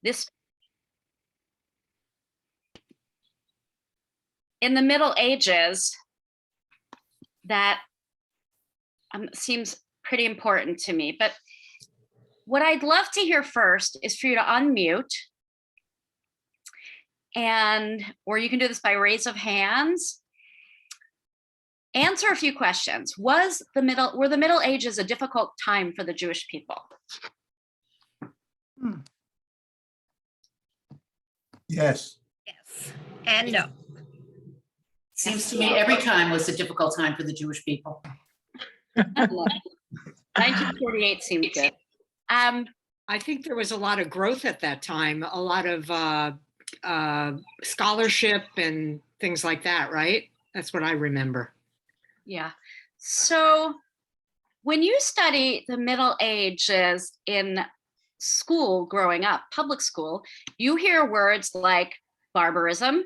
This in the Middle Ages, that seems pretty important to me. But what I'd love to hear first is for you to unmute, or you can do this by raise of hands. Answer a few questions. Were the Middle Ages a difficult time for the Jewish people? Yes. Yes. And no. Seems to me every time was a difficult time for the Jewish people. 1948 seemed good. I think there was a lot of growth at that time, a lot of scholarship and things like that, right? That's what I remember. Yeah. So when you study the Middle Ages in school growing up, public school, you hear words like barbarism,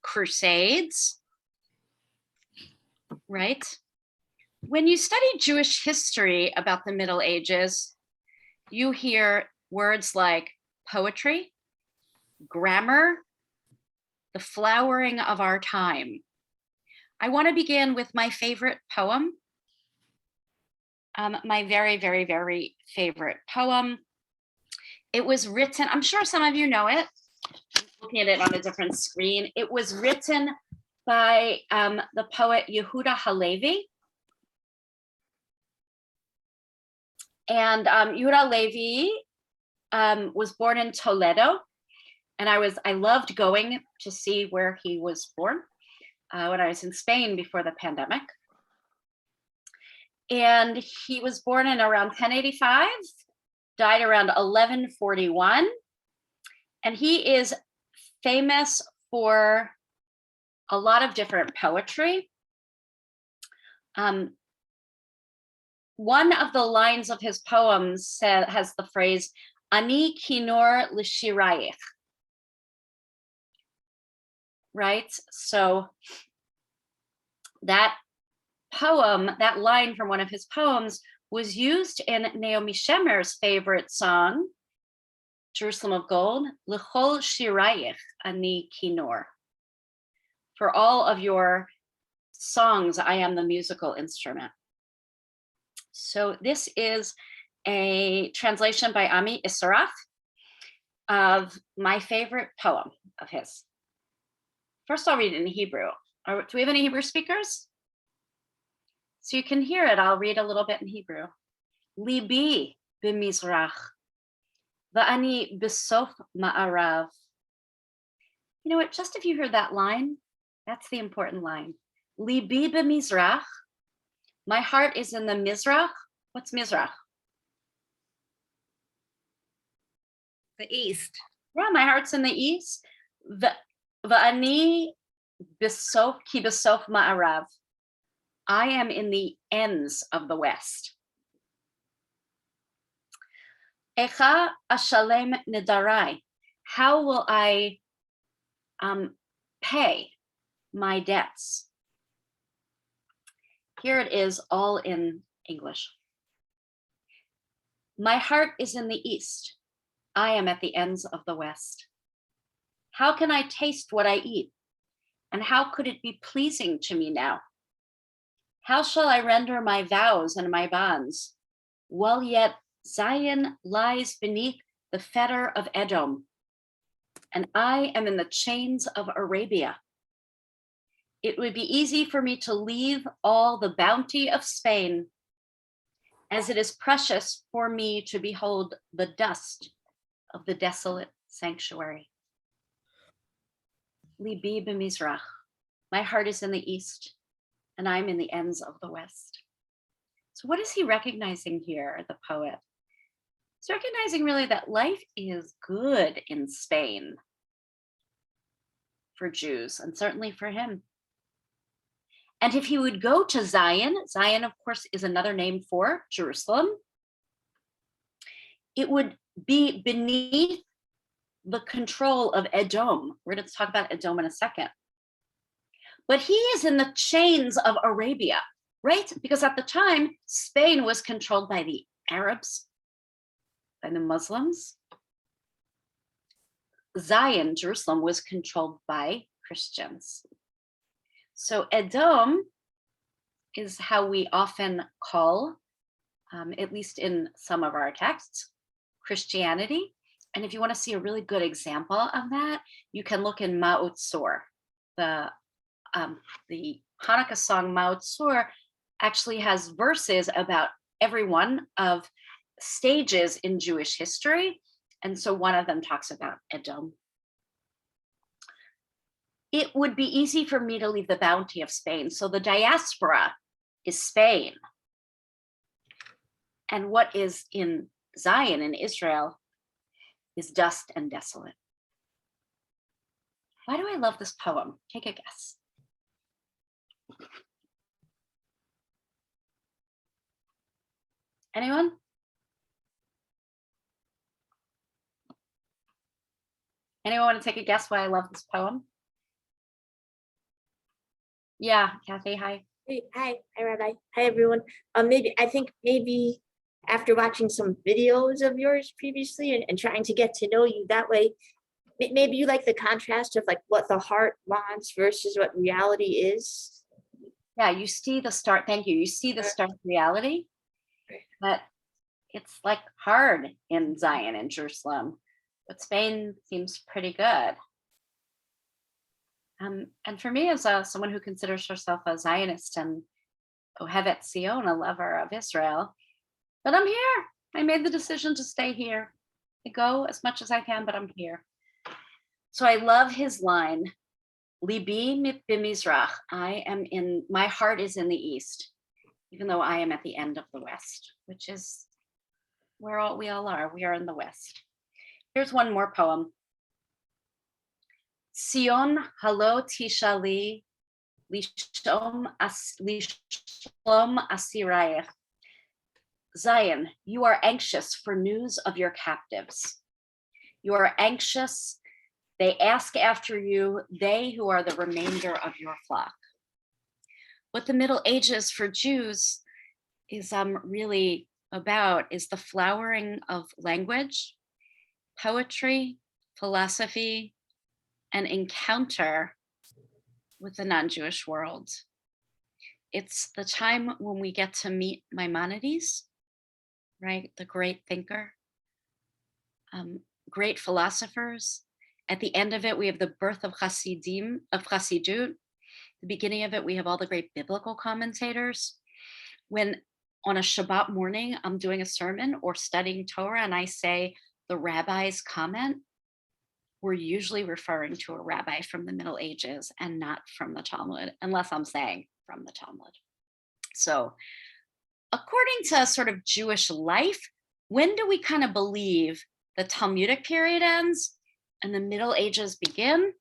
crusades, right? When you study Jewish history about the Middle Ages, you hear words like poetry, grammar, the flowering of our time. I want to begin with my favorite poem. My very, very, very favorite poem. It was written, I'm sure some of you know it. I'm looking at it on a different screen. It was written by the poet Yehuda Halevi. And Yehuda Halevi was born in Toledo. And I loved going to see where he was born when I was in Spain before the pandemic. And he was born in around 1085, died around 1141. And he is famous for a lot of different poetry. One of the lines of his poems has the phrase, Ani kinor l'shirayich. Right? So that poem, that line from one of his poems, was used in Naomi Shemer's favorite song, Jerusalem of Gold, L'chol shirayich ani kinor. For all of your songs, I am the musical instrument. So this is a translation by Ami Isseraf of my favorite poem of his. First, I'll read it in Hebrew. Do we have any Hebrew speakers? So you can hear it. I'll read a little bit in Hebrew. Libi b'mizrach, va'ani b'sof ma'arav. You know what? Just if you heard that line, that's the important line. Libi b'mizrach, my heart is in the Mizrach. What's Mizrach? The East. Yeah, my heart's in the East. Va'ani b'sof ki b'sof ma'arav. I am in the ends of the West. Echa ashalem nedarai. How will I pay my debts? Here it is all in English. My heart is in the East. I am at the ends of the West. How can I taste what I eat? And how could it be pleasing to me now? How shall I render my vows and my bonds? While yet Zion lies beneath the fetter of Edom, and I am in the chains of Arabia. It would be easy for me to leave all the bounty of Spain, as it is precious for me to behold the dust of the desolate sanctuary. Libi b'mizrach, my heart is in the East, and I'm in the ends of the West. So what is he recognizing here, the poet? He's recognizing really that life is good in Spain for Jews, and certainly for him. And if he would go to Zion, Zion, of course, is another name for Jerusalem, it would be beneath the control of Edom. We're going to talk about Edom in a second. But he is in the chains of Arabia, right? Because at the time, Spain was controlled by the Arabs, by the Muslims. Zion, Jerusalem, was controlled by Christians. So Edom is how we often call, at least in some of our texts, Christianity. And if you want to see a really good example of that, you can look in Ma'ot Tzor. The Hanukkah song Ma'ot Tzor actually has verses about every one of stages in Jewish history. And so one of them talks about Edom. It would be easy for me to leave the bounty of Spain. So the diaspora is Spain. And what is in Zion in Israel is dust and desolate. Why do I love this poem? Take a guess. Anyone? Anyone want to take a guess why I love this poem? Yeah, Kathy, hi. Hey, hi, Rabbi. Hi, everyone. I think maybe after watching some videos of yours previously and trying to get to know you that way, maybe you like the contrast of like what the heart wants versus what reality is. Yeah, you see the start. Thank you. You see the stark reality, but it's like hard in Zion and Jerusalem, but Spain seems pretty good. And for me, as someone who considers herself a Zionist and Ohevet Zion, a lover of Israel, but I'm here. I made the decision to stay here. I go as much as I can, but I'm here. So I love his line, Libi mit b'mizrach. My heart is in the east, even though I am at the end of the west, which is where we all are. We are in the west. Here's one more poem. Sion halo tishali lishom asirayach. Zion, you are anxious for news of your captives. You are anxious. They ask after you, they who are the remainder of your flock. What the Middle Ages for Jews is really about is the flowering of language, poetry, philosophy, and encounter with the non-Jewish world. It's the time when we get to meet Maimonides, right? The great thinker, great philosophers. At the end of it, we have the birth of Chassidim, of Chassidut. The beginning of it, we have all the great biblical commentators. When on a Shabbat morning, I'm doing a sermon or studying Torah and I say the rabbi's comment, we're usually referring to a rabbi from the Middle Ages and not from the Talmud, unless I'm saying from the Talmud. So according to sort of Jewish life, when do we kind of believe the Talmudic period ends and the Middle Ages begin?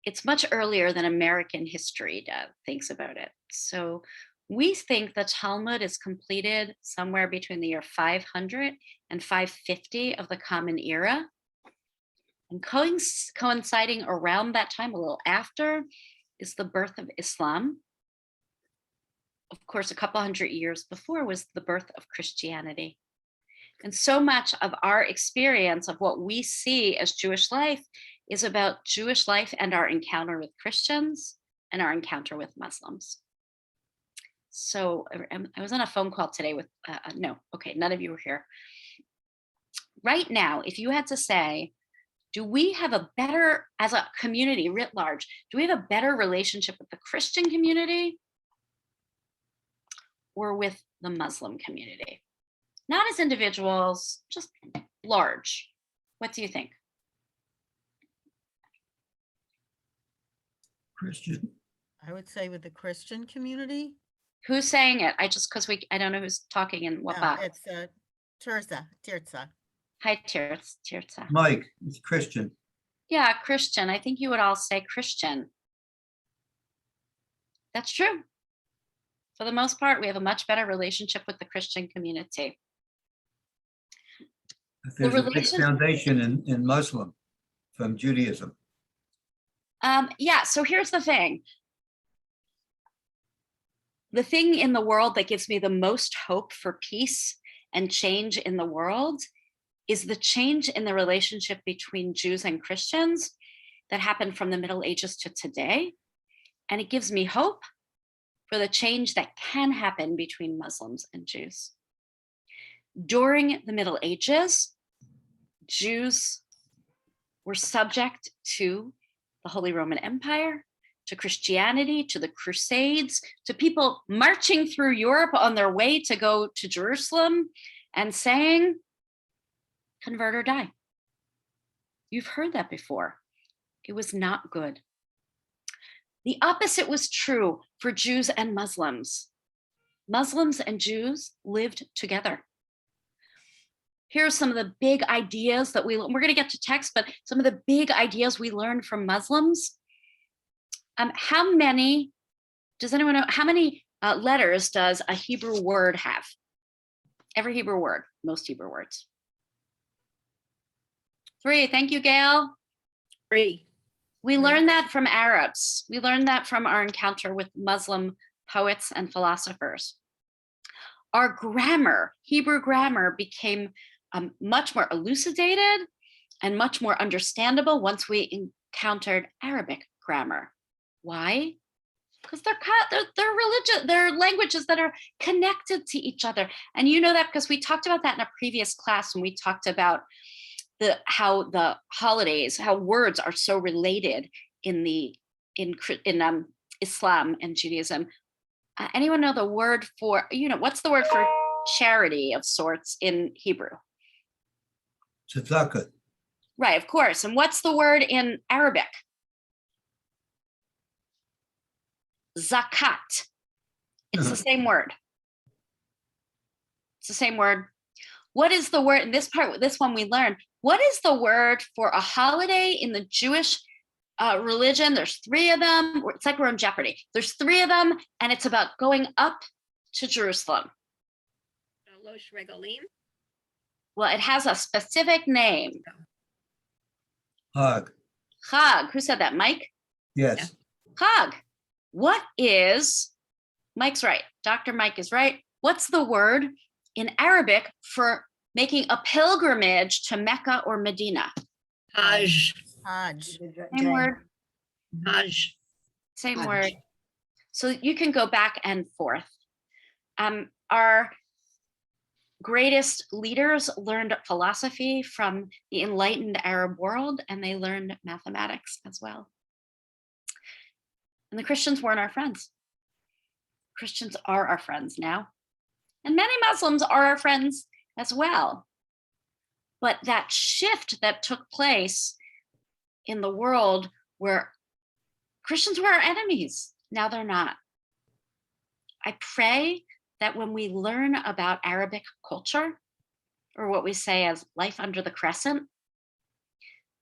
It's much earlier than American history thinks about it. So we think the Talmud is completed somewhere between the year 500 and 550 of the Common Era. And coinciding around that time, a little after, is the birth of Islam. Of course, a couple hundred years before was the birth of Christianity. And so much of our experience of what we see as Jewish life is about Jewish life and our encounter with Christians and our encounter with Muslims. So I was on a phone call today with, none of you were here. Right now, if you had to say, do we have a better, as a community writ large, do we have a better relationship with the Christian community or with the Muslim community? Not as individuals, just large. What do you think? Christian. I would say with the Christian community. Who's saying it? I don't know who's talking in what box. It's Tirza. Hi, Tirza. Mike, it's Christian. Yeah, Christian. I think you would all say Christian. That's true. For the most part, we have a much better relationship with the Christian community. There's a big foundation in Muslim from Judaism. Yeah, so here's the thing. The thing in the world that gives me the most hope for peace and change in the world is the change in the relationship between Jews and Christians that happened from the Middle Ages to today. And it gives me hope for the change that can happen between Muslims and Jews. During the Middle Ages, Jews were subject to the Holy Roman Empire, to Christianity, to the Crusades, to people marching through Europe on their way to go to Jerusalem and saying, convert or die. You've heard that before. It was not good. The opposite was true for Jews and Muslims. Muslims and Jews lived together. Here are some of the big ideas that we're going to get to text, but some of the big ideas we learned from Muslims. How many, does anyone know, how many letters does a Hebrew word have? Every Hebrew word, most Hebrew words. 3, thank you, Gail. 3. We learned that from Arabs. We learned that from our encounter with Muslim poets and philosophers. Our grammar, Hebrew grammar, became much more elucidated and much more understandable once we encountered Arabic grammar. Why? Because they're religious, they're languages that are connected to each other. And you know that because we talked about that in a previous class when we talked about how the holidays, how words are so related in Islam and Judaism. Anyone know the word for, what's the word for charity of sorts in Hebrew? Tzedakah. Right, of course. And what's the word in Arabic? Zakat. It's the same word. It's the same word. What is the word in this part? This one we learned. What is the word for a holiday in the Jewish religion? There's 3 of them. It's like we're in Jeopardy. There's 3 of them, and it's about going up to Jerusalem. Shalosh Regalim. Well, it has a specific name. Hag. Chag. Who said that? Mike? Yes. Chag. What is, Mike's right. Dr. Mike is right. What's the word in Arabic for making a pilgrimage to Mecca or Medina? Hajj. Hajj. Same word. Hajj. Same Hajj. word. So you can go back and forth. Our greatest leaders learned philosophy from the enlightened Arab world, and they learned mathematics as well. And the Christians weren't our friends. Christians are our friends now. And many Muslims are our friends as well. But that shift that took place in the world where Christians were our enemies, now they're not. I pray that when we learn about Arabic culture, or what we say as life under the crescent,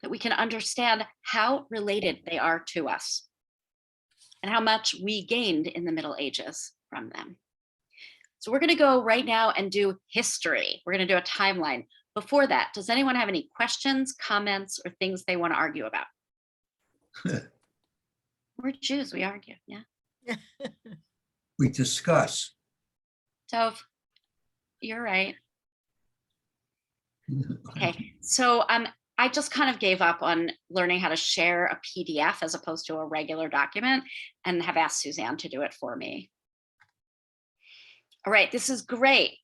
that we can understand how related they are to us and how much we gained in the Middle Ages from them. So we're going to go right now and do history. We're going to do a timeline. Before that, does anyone have any questions, comments, or things they want to argue about? We're Jews, we argue, yeah. We discuss. Tov, you're right. Okay, so I just kind of gave up on learning how to share a PDF as opposed to a regular document and have asked Suzanne to do it for me. All right, this is great.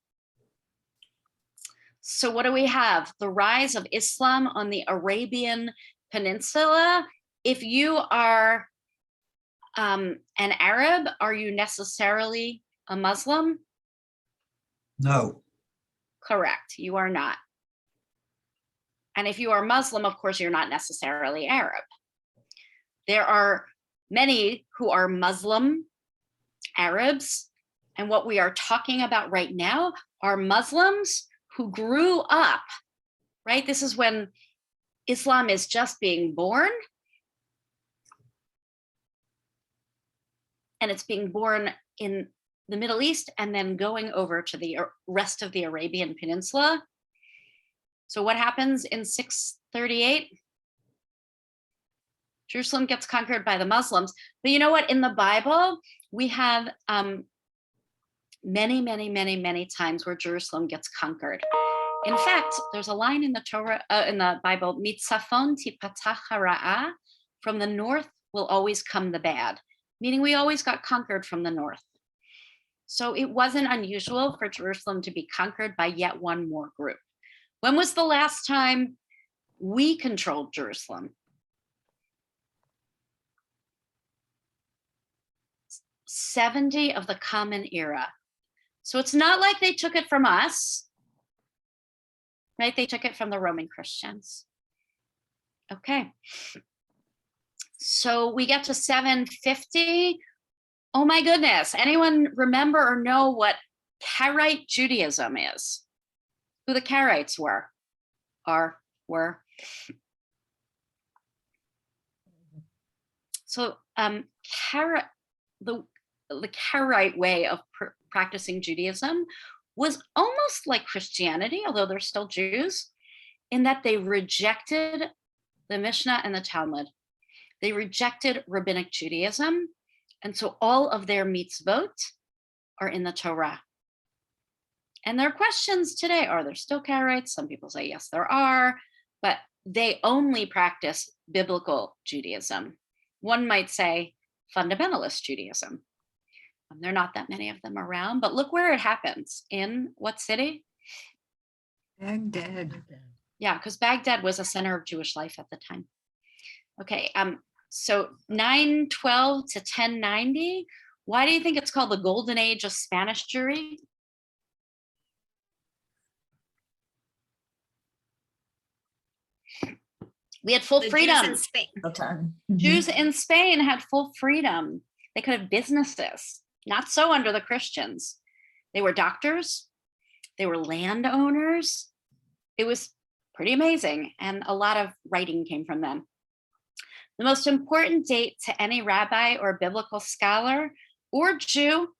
So what do we have? The rise of Islam on the Arabian Peninsula. If you are an Arab, are you necessarily a Muslim? No. Correct, you are not. And if you are Muslim, of course, you're not necessarily Arab. There are many who are Muslim Arabs. And what we are talking about right now are Muslims who grew up, right? This is when Islam is just being born. And it's being born in the Middle East and then going over to the rest of the Arabian Peninsula. So what happens in 638? Jerusalem gets conquered by the Muslims. But you know what? In the Bible, we have many times where Jerusalem gets conquered. In fact, there's a line in the Torah, in the Bible, "Mitzafon tipatach hara'a," from the north will always come the bad, meaning we always got conquered from the north. So it wasn't unusual for Jerusalem to be conquered by yet one more group. When was the last time we controlled Jerusalem? 70 of the Common Era. So it's not like they took it from us, right? They took it from the Roman Christians. Okay. So we get to 750. Oh my goodness. Anyone remember or know what Karaite Judaism is? Who the Karaites were? So the Karaite way of practicing Judaism was almost like Christianity, although they're still Jews, in that they rejected the Mishnah and the Talmud. They rejected rabbinic Judaism. And so all of their mitzvot are in the Torah. And there are questions today, are there still Karaites? Some people say, yes, there are, but they only practice biblical Judaism. One might say fundamentalist Judaism. There are not that many of them around, but look where it happens. In what city? Baghdad. Yeah, because Baghdad was a center of Jewish life at the time. Okay, so 912 to 1090. Why do you think it's called the golden age of Spanish Jewry? We had full The Jews freedom. in Spain. Jews in Spain had full freedom. They could have businesses. Not so under the Christians. They were doctors. They were landowners. It was pretty amazing. And a lot of writing came from them. The most important date to any rabbi or biblical scholar or Jew,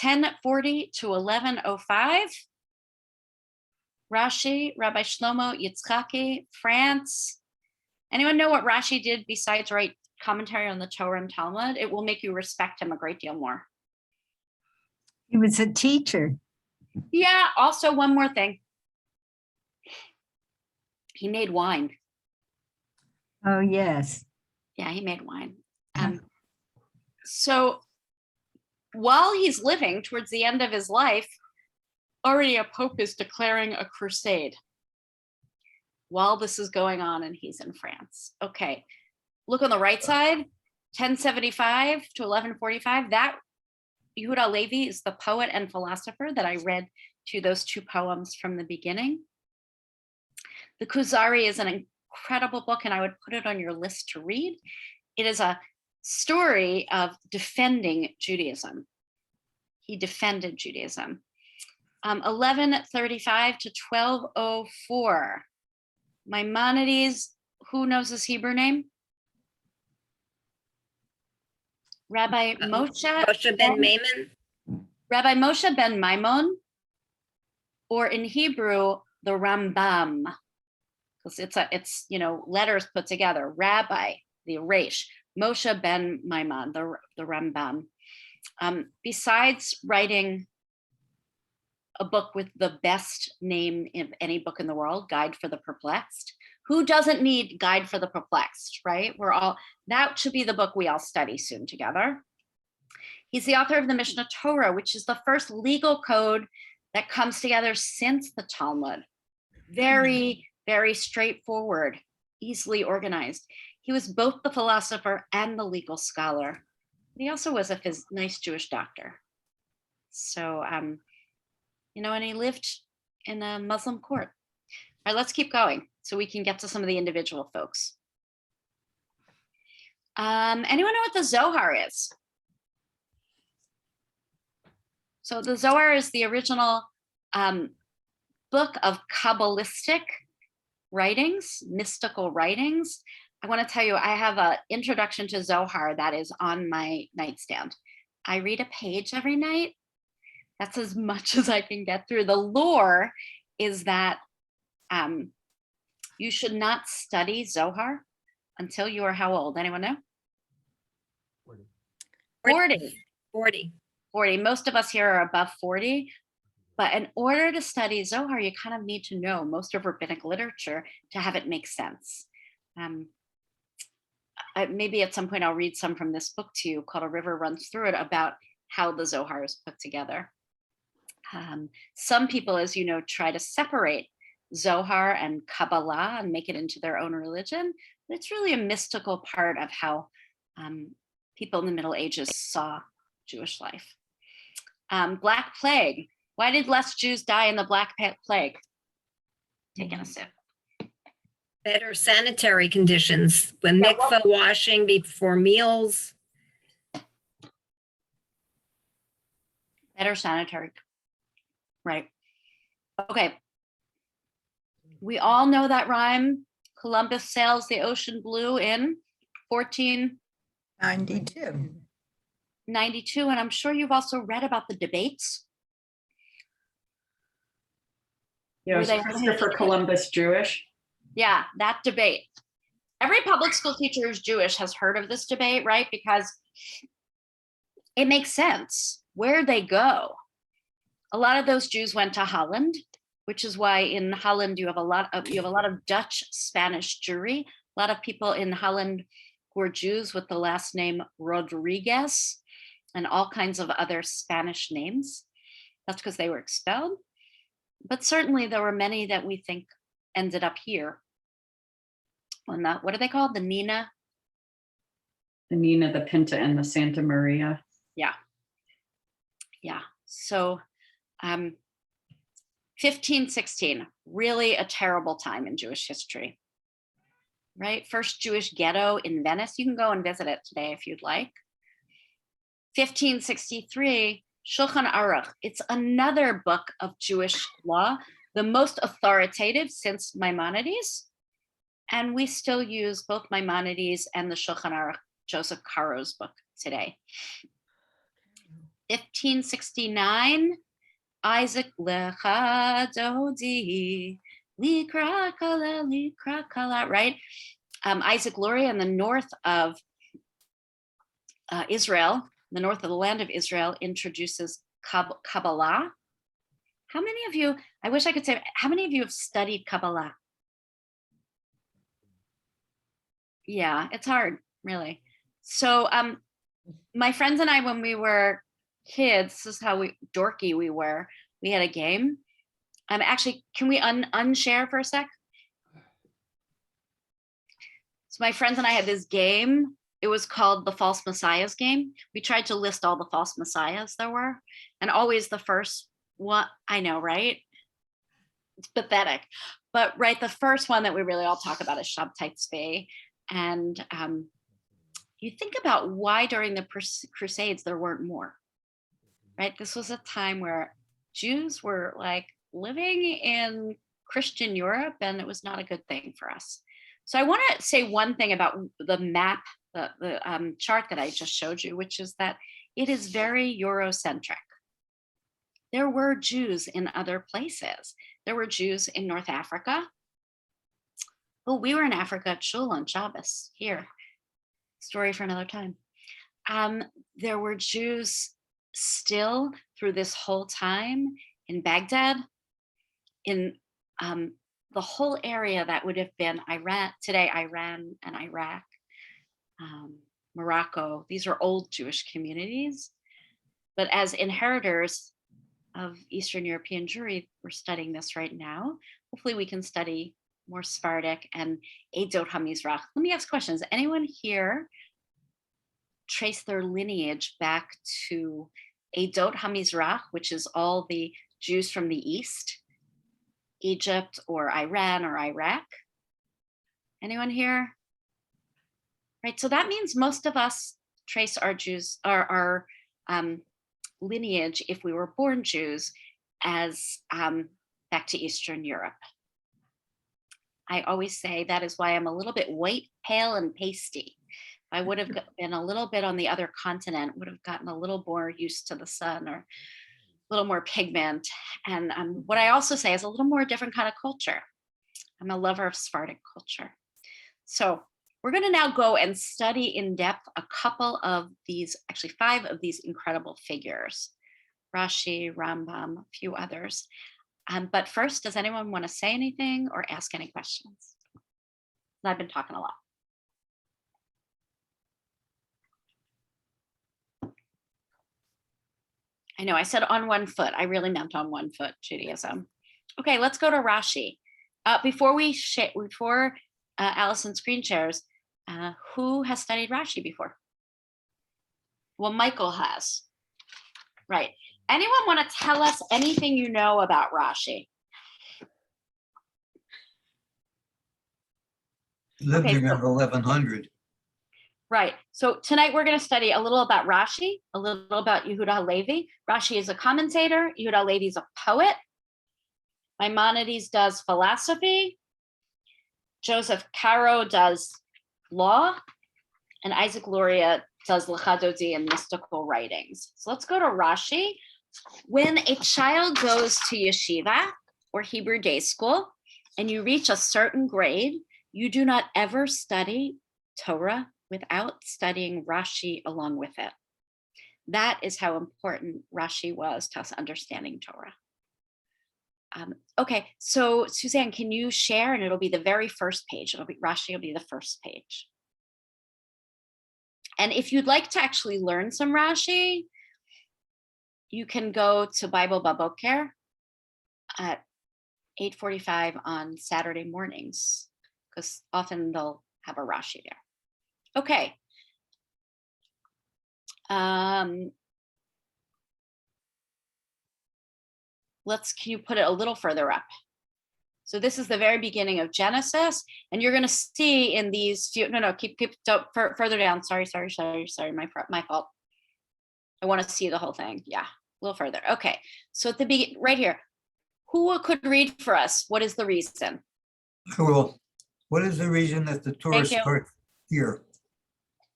1040 to 1105. Rashi, Rabbi Shlomo Yitzchaki, France. Anyone know what Rashi did besides write commentary on the Torah and Talmud? It will make you respect him a great deal more. He was a teacher. Yeah, also one more thing. He made wine. Oh, yes. Yeah, he made wine. So while he's living towards the end of his life, already a pope is declaring a crusade while this is going on and he's in France. Okay, look on the right side, 1075 to 1145. That Yehuda Levi is the poet and philosopher that I read to those two poems from the beginning. The Kuzari is an incredible book and I would put it on your list to read. It is a story of defending Judaism. He defended Judaism. 1135 to 1204. Maimonides, who knows his Hebrew name? Rabbi Moshe ben Maimon. Rabbi Moshe ben Maimon, or in Hebrew, the Rambam, because it's letters put together. Rabbi, the Resh, Moshe ben Maimon, the Rambam. Besides writing a book with the best name in any book in the world, Guide for the Perplexed. Who doesn't need Guide for the Perplexed, right? That should be the book we all study soon together. He's the author of the Mishnah Torah, which is the first legal code that comes together since the Talmud. Very, very straightforward, easily organized. He was both the philosopher and the legal scholar. He also was a nice Jewish doctor. So, and he lived in a Muslim court. All right, let's keep going so we can get to some of the individual folks. Anyone know what the Zohar is? So the Zohar is the original book of Kabbalistic writings, mystical writings. I want to tell you, I have an introduction to Zohar that is on my nightstand. I read a page every night. That's as much as I can get through. The lore is that you should not study Zohar until you are how old? Anyone know? 40. 40. 40. Most of us here are above 40. But in order to study Zohar, you kind of need to know most of rabbinic literature to have it make sense. Maybe at some point I'll read some from this book to you called A River Runs Through It about how the Zohar is put together. Some people, as you know, try to separate Zohar and Kabbalah and make it into their own religion. But it's really a mystical part of how people in the Middle Ages saw Jewish life. Black Plague. Why did less Jews die in the Black Plague? Taking a sip. Better sanitary conditions, when Yeah, mikvah washing before meals. Better sanitary. Right. Okay. We all know that rhyme. Columbus sails the ocean blue in 1492. 92. And I'm sure you've also read about the debates. Yeah, was Were they- Christopher Columbus Jewish? Yeah, that debate. Every public school teacher who's Jewish has heard of this debate, right? Because it makes sense. Where'd they go? A lot of those Jews went to Holland, which is why in Holland you have a lot of Dutch Spanish Jewry. A lot of people in Holland who are Jews with the last name Rodriguez and all kinds of other Spanish names. That's because they were expelled. But certainly there were many that we think ended up here. On the, what are they called? The Nina? The Nina, the Pinta, and the Santa Maria. Yeah. Yeah. So 1516, really a terrible time in Jewish history, right? First Jewish ghetto in Venice. You can go and visit it today if you'd like. 1563, Shulchan Aruch. It's another book of Jewish law, the most authoritative since Maimonides. And we still use both Maimonides and the Shulchan Aruch, Joseph Caro's book today. 1569, Isaac Lecha Dodi, Likra Kala, right? Isaac Luria in the north of Israel, the north of the land of Israel, introduces Kabbalah. How many of you, I wish I could say, how many of you have studied Kabbalah? Yeah, it's hard, really. So my friends and I, when we were kids, this is how dorky we were. We had a game. Actually, can we unshare for a sec? So my friends and I had this game. It was called the False Messiahs game. We tried to list all the false messiahs there were, and always the first one. I know, right? It's pathetic, but right, the first one that we really all talk about is Shabtai Tzvi. And you think about why during the Crusades there weren't more, right? This was a time where Jews were like living in Christian Europe, and it was not a good thing for us. So I want to say one thing about the map, the chart that I just showed you, which is that it is very Eurocentric. There were Jews in other places. There were Jews in North Africa. Oh, we were in Africa at Shul on Shabbos here. Story for another time. There were Jews still through this whole time in Baghdad, in the whole area that would have been Iran, today Iran and Iraq, Morocco. These are old Jewish communities. But as inheritors of Eastern European Jewry, we're studying this right now. Hopefully we can study more Sephardic and Eidot HaMizrach. Let me ask questions. Anyone here trace their lineage back to Eidot HaMizrach, which is all the Jews from the East, Egypt or Iran or Iraq? Anyone here? Right, so that means most of us trace our Jews, our lineage, if we were born Jews, as back to Eastern Europe. I always say that is why I'm a little bit white, pale, and pasty. If I would have been a little bit on the other continent, would have gotten a little more used to the sun or a little more pigment. And what I also say is a little more different kind of culture. I'm a lover of Sephardic culture. So we're going to now go and study in depth a couple of these, actually 5 of these incredible figures, Rashi, Rambam, a few others. But first, does anyone want to say anything or ask any questions? I've been talking a lot. I know I said on one foot. I really meant on one foot, Judaism. Okay, let's go to Rashi. Before Allison screen shares, who has studied Rashi before? Well, Michael has. Right. Anyone want to tell us anything you know about Rashi? Lived Okay, around 1100. Right. So tonight we're going to study a little about Rashi, a little about Yehuda Halevi. Rashi is a commentator. Yehuda Halevi is a poet. Maimonides does philosophy. Joseph Caro does law. And Isaac Luria does Lechadodi and mystical writings. So let's go to Rashi. When a child goes to yeshiva or Hebrew day school and you reach a certain grade, you do not ever study Torah without studying Rashi along with it. That is how important Rashi was to us understanding Torah. Okay, so Suzanne, can you share? And it'll be the very first page. Rashi will be the first page. And if you'd like to actually learn some Rashi, you can go to Bible Baboker at 8:45 on Saturday mornings, because often they'll have a Rashi there. Okay. Can you put it a little further up? So this is the very beginning of Genesis, and you're going to see in these few, further down. Sorry, my fault. I want to see the whole thing. Yeah, a little further. Okay, so at the beginning, right here, who could read for us? What is the reason? Well, what is the reason that the Torah Thank you. starts here?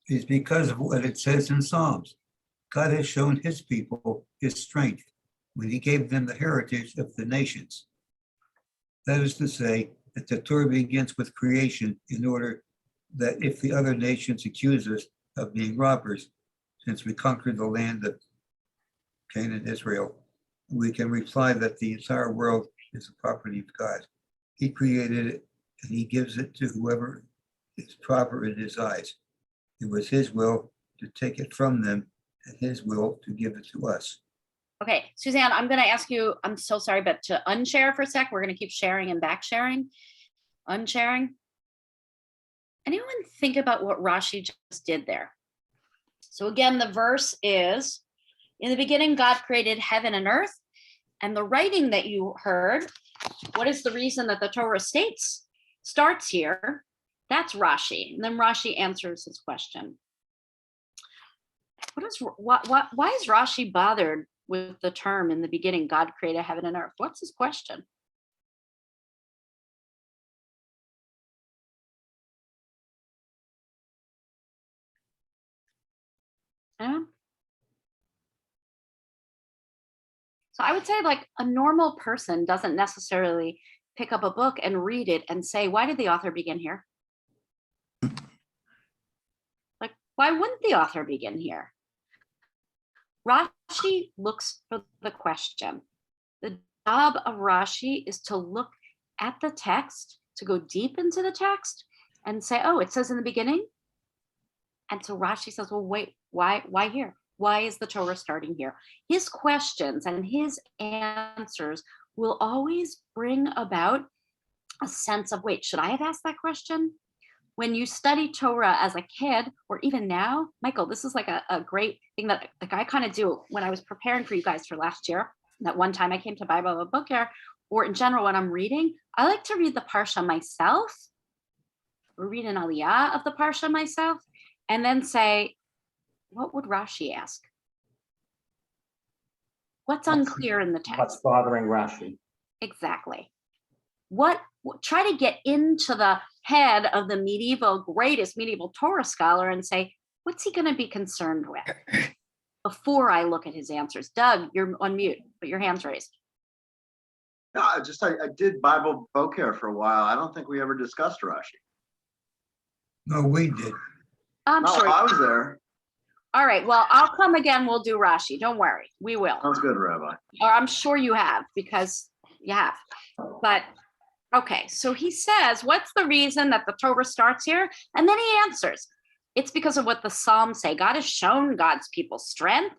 Is because of what it says in Psalms. God has shown his people his strength when he gave them the heritage of the nations. That is to say, that the Torah begins with creation in order that if the other nations accuse us of being robbers, since we conquered the land of Canaan, Israel, we can reply that the entire world is the property of God. He created it and he gives it to whoever is proper in his eyes. It was his will to take it from them and his will to give it to us. Okay, Suzanne, I'm going to ask you, I'm so sorry, but to unshare for a sec. We're going to keep sharing and back sharing. Unsharing. Anyone think about what Rashi just did there? So again, the verse is, in the beginning, God created heaven and earth. And the writing that you heard, what is the reason that the Torah starts here? That's Rashi. And then Rashi answers his question. Why is Rashi bothered with the term in the beginning, God created heaven and earth? What's his question? Yeah. So I would say, like, a normal person doesn't necessarily pick up a book and read it and say, why did the author begin here? Like, why wouldn't the author begin here? Rashi looks for the question. The job of Rashi is to look at the text, to go deep into the text and say, oh, it says in the beginning. And so Rashi says, well, wait, why here? Why is the Torah starting here? His questions and his answers will always bring about a sense of, wait, should I have asked that question? When you study Torah as a kid, or even now, Michael, this is like a great thing that like I kind of do when I was preparing for you guys for last year. That one time I came to Bible Book Here, or in general, when I'm reading, I like to read the Parsha myself, or read an Aliyah of the Parsha myself, and then say, what would Rashi ask? What's unclear in the text? What's bothering Rashi? Exactly. Try to get into the head of the greatest medieval Torah scholar and say, what's he going to be concerned with before I look at his answers? Doug, you're on mute, but your hand's raised. No, I did Bible Boker for a while. I don't think we ever discussed Rashi. No, we did. I'm No, sure. I was there. All right, well, I'll come again. We'll do Rashi. Don't worry. We will. Sounds good, Rabbi. Or I'm sure you have, because you have. But okay, so he says, what's the reason that the Torah starts here? And then he answers, it's because of what the Psalms say. God has shown God's people strength.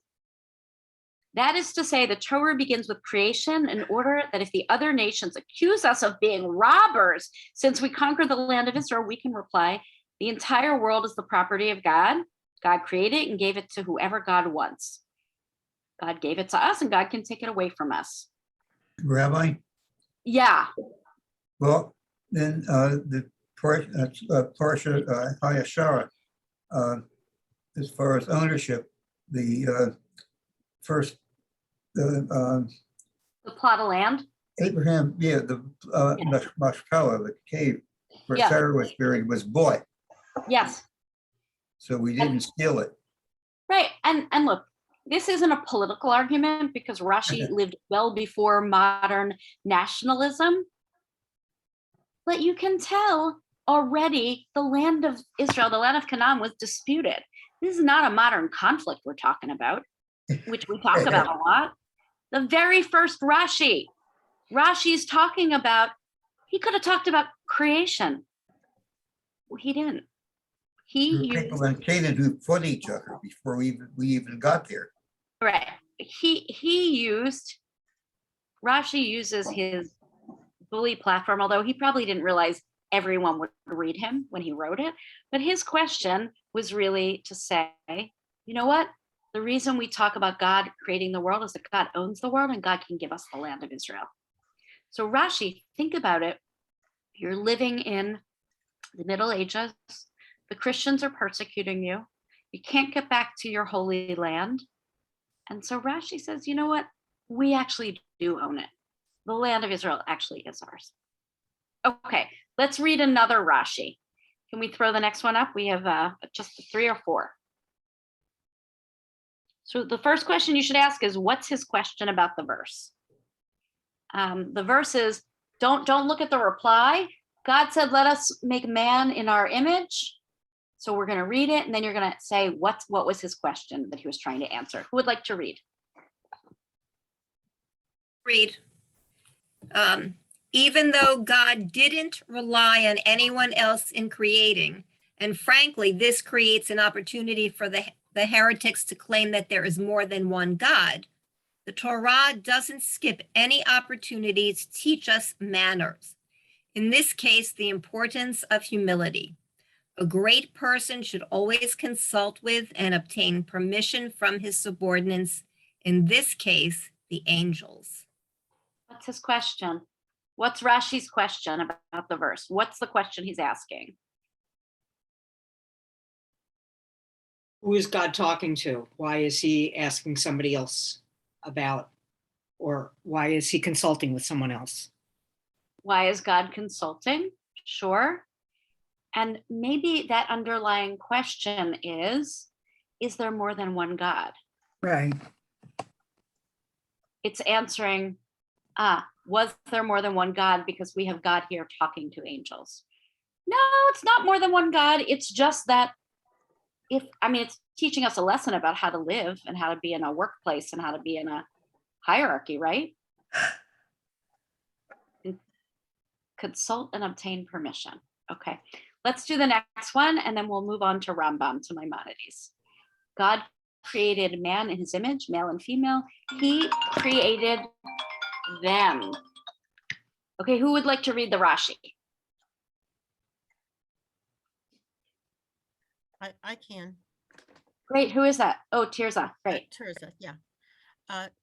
That is to say, the Torah begins with creation in order that if the other nations accuse us of being robbers, since we conquered the land of Israel, we can reply, the entire world is the property of God. God created it and gave it to whoever God wants. God gave it to us and God can take it away from us. Rabbi, Yeah. well, then the Parsha Hayashara, as far as ownership, the first, The plot of land. Abraham, the Machpelah, the cave where Yeah. Sarah was buried, was bought. Yes. So we didn't steal it. Right. And look, this isn't a political argument because Rashi lived well before modern nationalism. But you can tell already the land of Israel, the land of Canaan, was disputed. This is not a modern conflict we're talking about, which we talk about a lot. The very first Rashi's talking about, he could have talked about creation. He didn't. There were people in Canaan who fought each other before we even got there. Right. Rashi uses his bully platform, although he probably didn't realize everyone would read him when he wrote it. But his question was really to say, you know what? The reason we talk about God creating the world is that God owns the world and God can give us the land of Israel. So Rashi, think about it. You're living in the Middle Ages. The Christians are persecuting you. You can't get back to your holy land. And so Rashi says, you know what? We actually do own it. The land of Israel actually is ours. Okay, let's read another Rashi. Can we throw the next one up? We have just 3 or 4. So the first question you should ask is, what's his question about the verse? The verse is, don't look at the reply. God said, let us make man in our image. So we're going to read it, and then you're going to say, what was his question that he was trying to answer? Who would like to read? Read. Even though God didn't rely on anyone else in creating, and frankly, this creates an opportunity for the heretics to claim that there is more than one God, the Torah doesn't skip any opportunity to teach us manners. In this case, the importance of humility. A great person should always consult with and obtain permission from his subordinates, in this case, the angels. What's his question? What's Rashi's question about the verse? What's the question he's asking? Who is God talking to? Why is he asking somebody else about, or why is he consulting with someone else? Why is God consulting? Sure. And maybe that underlying question is there more than one God? Right. It's answering, was there more than one God? Because we have God here talking to angels. No, it's not more than one God. It's just that it's teaching us a lesson about how to live and how to be in a workplace and how to be in a hierarchy, right? Consult and obtain permission. Okay, let's do the next one and then we'll move on to Rambam, to Maimonides. God created man in his image, male and female. He created them. Okay, who would like to read the Rashi? I can. Great, who is that? Oh, Tirza, great. Terza, yeah.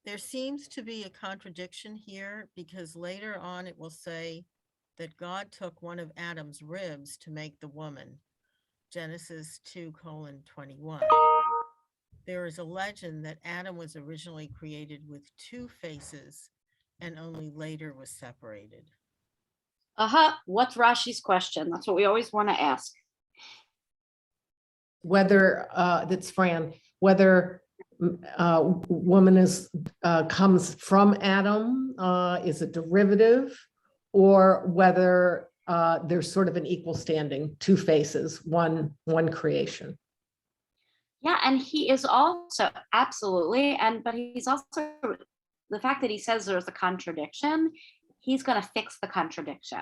There seems to be a contradiction here because later on it will say that God took one of Adam's ribs to make the woman. Genesis 2:21. There is a legend that Adam was originally created with 2 faces and only later was separated. What's Rashi's question? That's what we always want to ask. Whether that's Fran, whether woman comes from Adam, is a derivative, or whether there's sort of an equal standing, 2 faces, one creation. Yeah, and he is also absolutely, but he's also, the fact that he says there's a contradiction, he's going to fix the contradiction,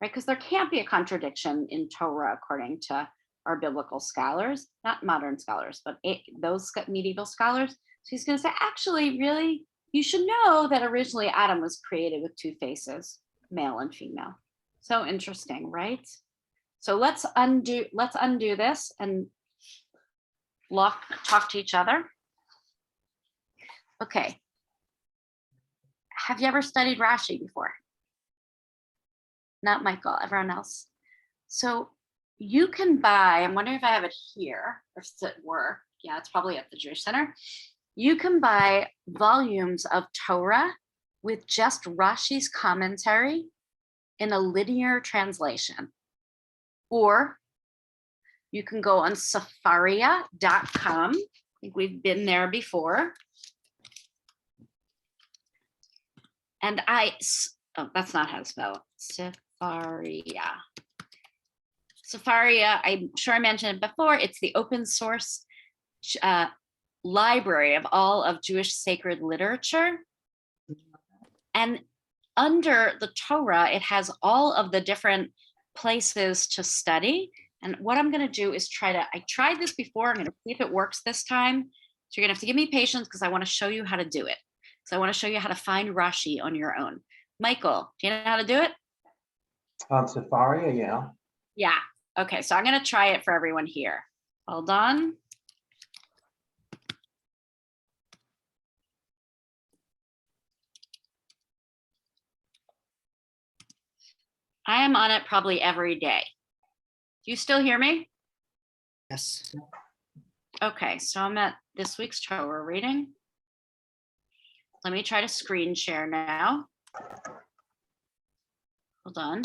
right? Because there can't be a contradiction in Torah according to our biblical scholars, not modern scholars, but those medieval scholars. So he's going to say, actually, really, you should know that originally Adam was created with two faces, male and female. So interesting, right? So let's undo this and talk to each other. Okay. Have you ever studied Rashi before? Not Michael, everyone else. So you can buy, I'm wondering if I have it here, or if it's at work. Yeah, it's probably at the Jewish Center. You can buy volumes of Torah with just Rashi's commentary in a linear translation. Or you can go on safaria.com. I think we've been there before. And that's not how to spell it. Safaria, I'm sure I mentioned it before. It's the open source library of all of Jewish sacred literature. And under the Torah, it has all of the different places to study. And what I'm going to do is I tried this before. I'm going to see if it works this time. So you're going to have to give me patience because I want to show you how to do it. So I want to show you how to find Rashi on your own. Michael, do you know how to do it? On Safaria, yeah. Yeah. Okay. So I'm going to try it for everyone here. Hold on. I am on it probably every day. Do you still hear me? Yes. Okay, so I'm at this week's Torah reading. Let me try to screen share now. Hold on.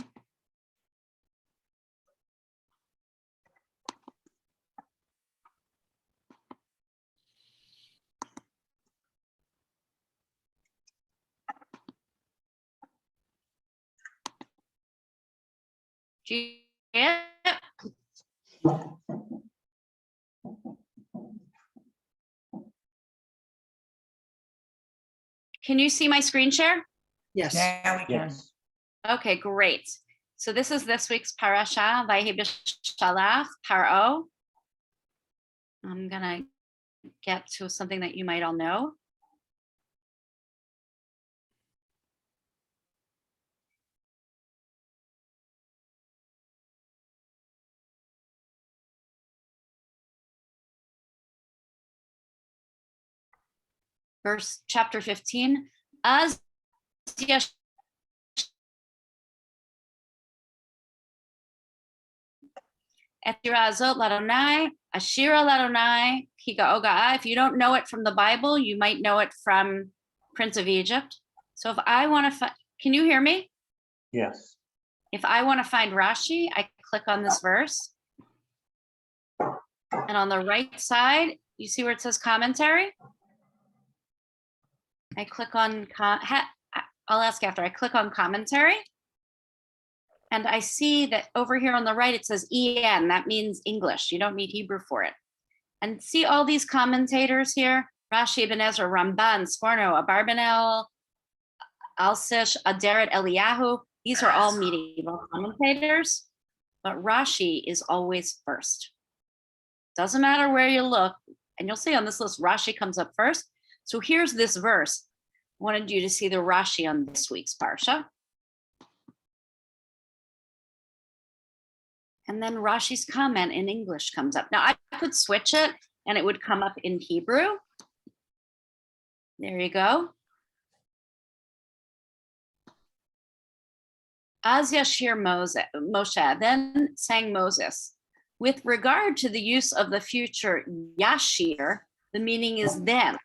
Do you get it? Can you see my screen share? Yes. Now we can. Yes. Okay, great. So this is this week's parasha, Vayehi b'shalach Paro. I'm gonna get to something that you might all know. Chapter 15. Az Etira azot ladonai, ashira ladonai, kiga ogaa. If you don't know it from the Bible, you might know it from Prince of Egypt. So if I want to, can you hear me? Yes. If I want to find Rashi, I click on this verse. And on the right side, you see where it says commentary? I click on, I'll ask after, I click on commentary. And I see that over here on the right, it says EN, that means English. You don't need Hebrew for it. And see all these commentators here? Rashi, Ibn Ezra, Ramban, Sforno, Abarbanel, Alsish, Aderet, Eliyahu. These are all medieval commentators, but Rashi is always first. Doesn't matter where you look, and you'll see on this list, Rashi comes up first. So here's this verse. I wanted you to see the Rashi on this week's Parsha. And then Rashi's comment in English comes up. Now I could switch it and it would come up in Hebrew. There you go. Az Yashir Moshe, then sang Moses. With regard to the use of the future Yashir, the meaning is then.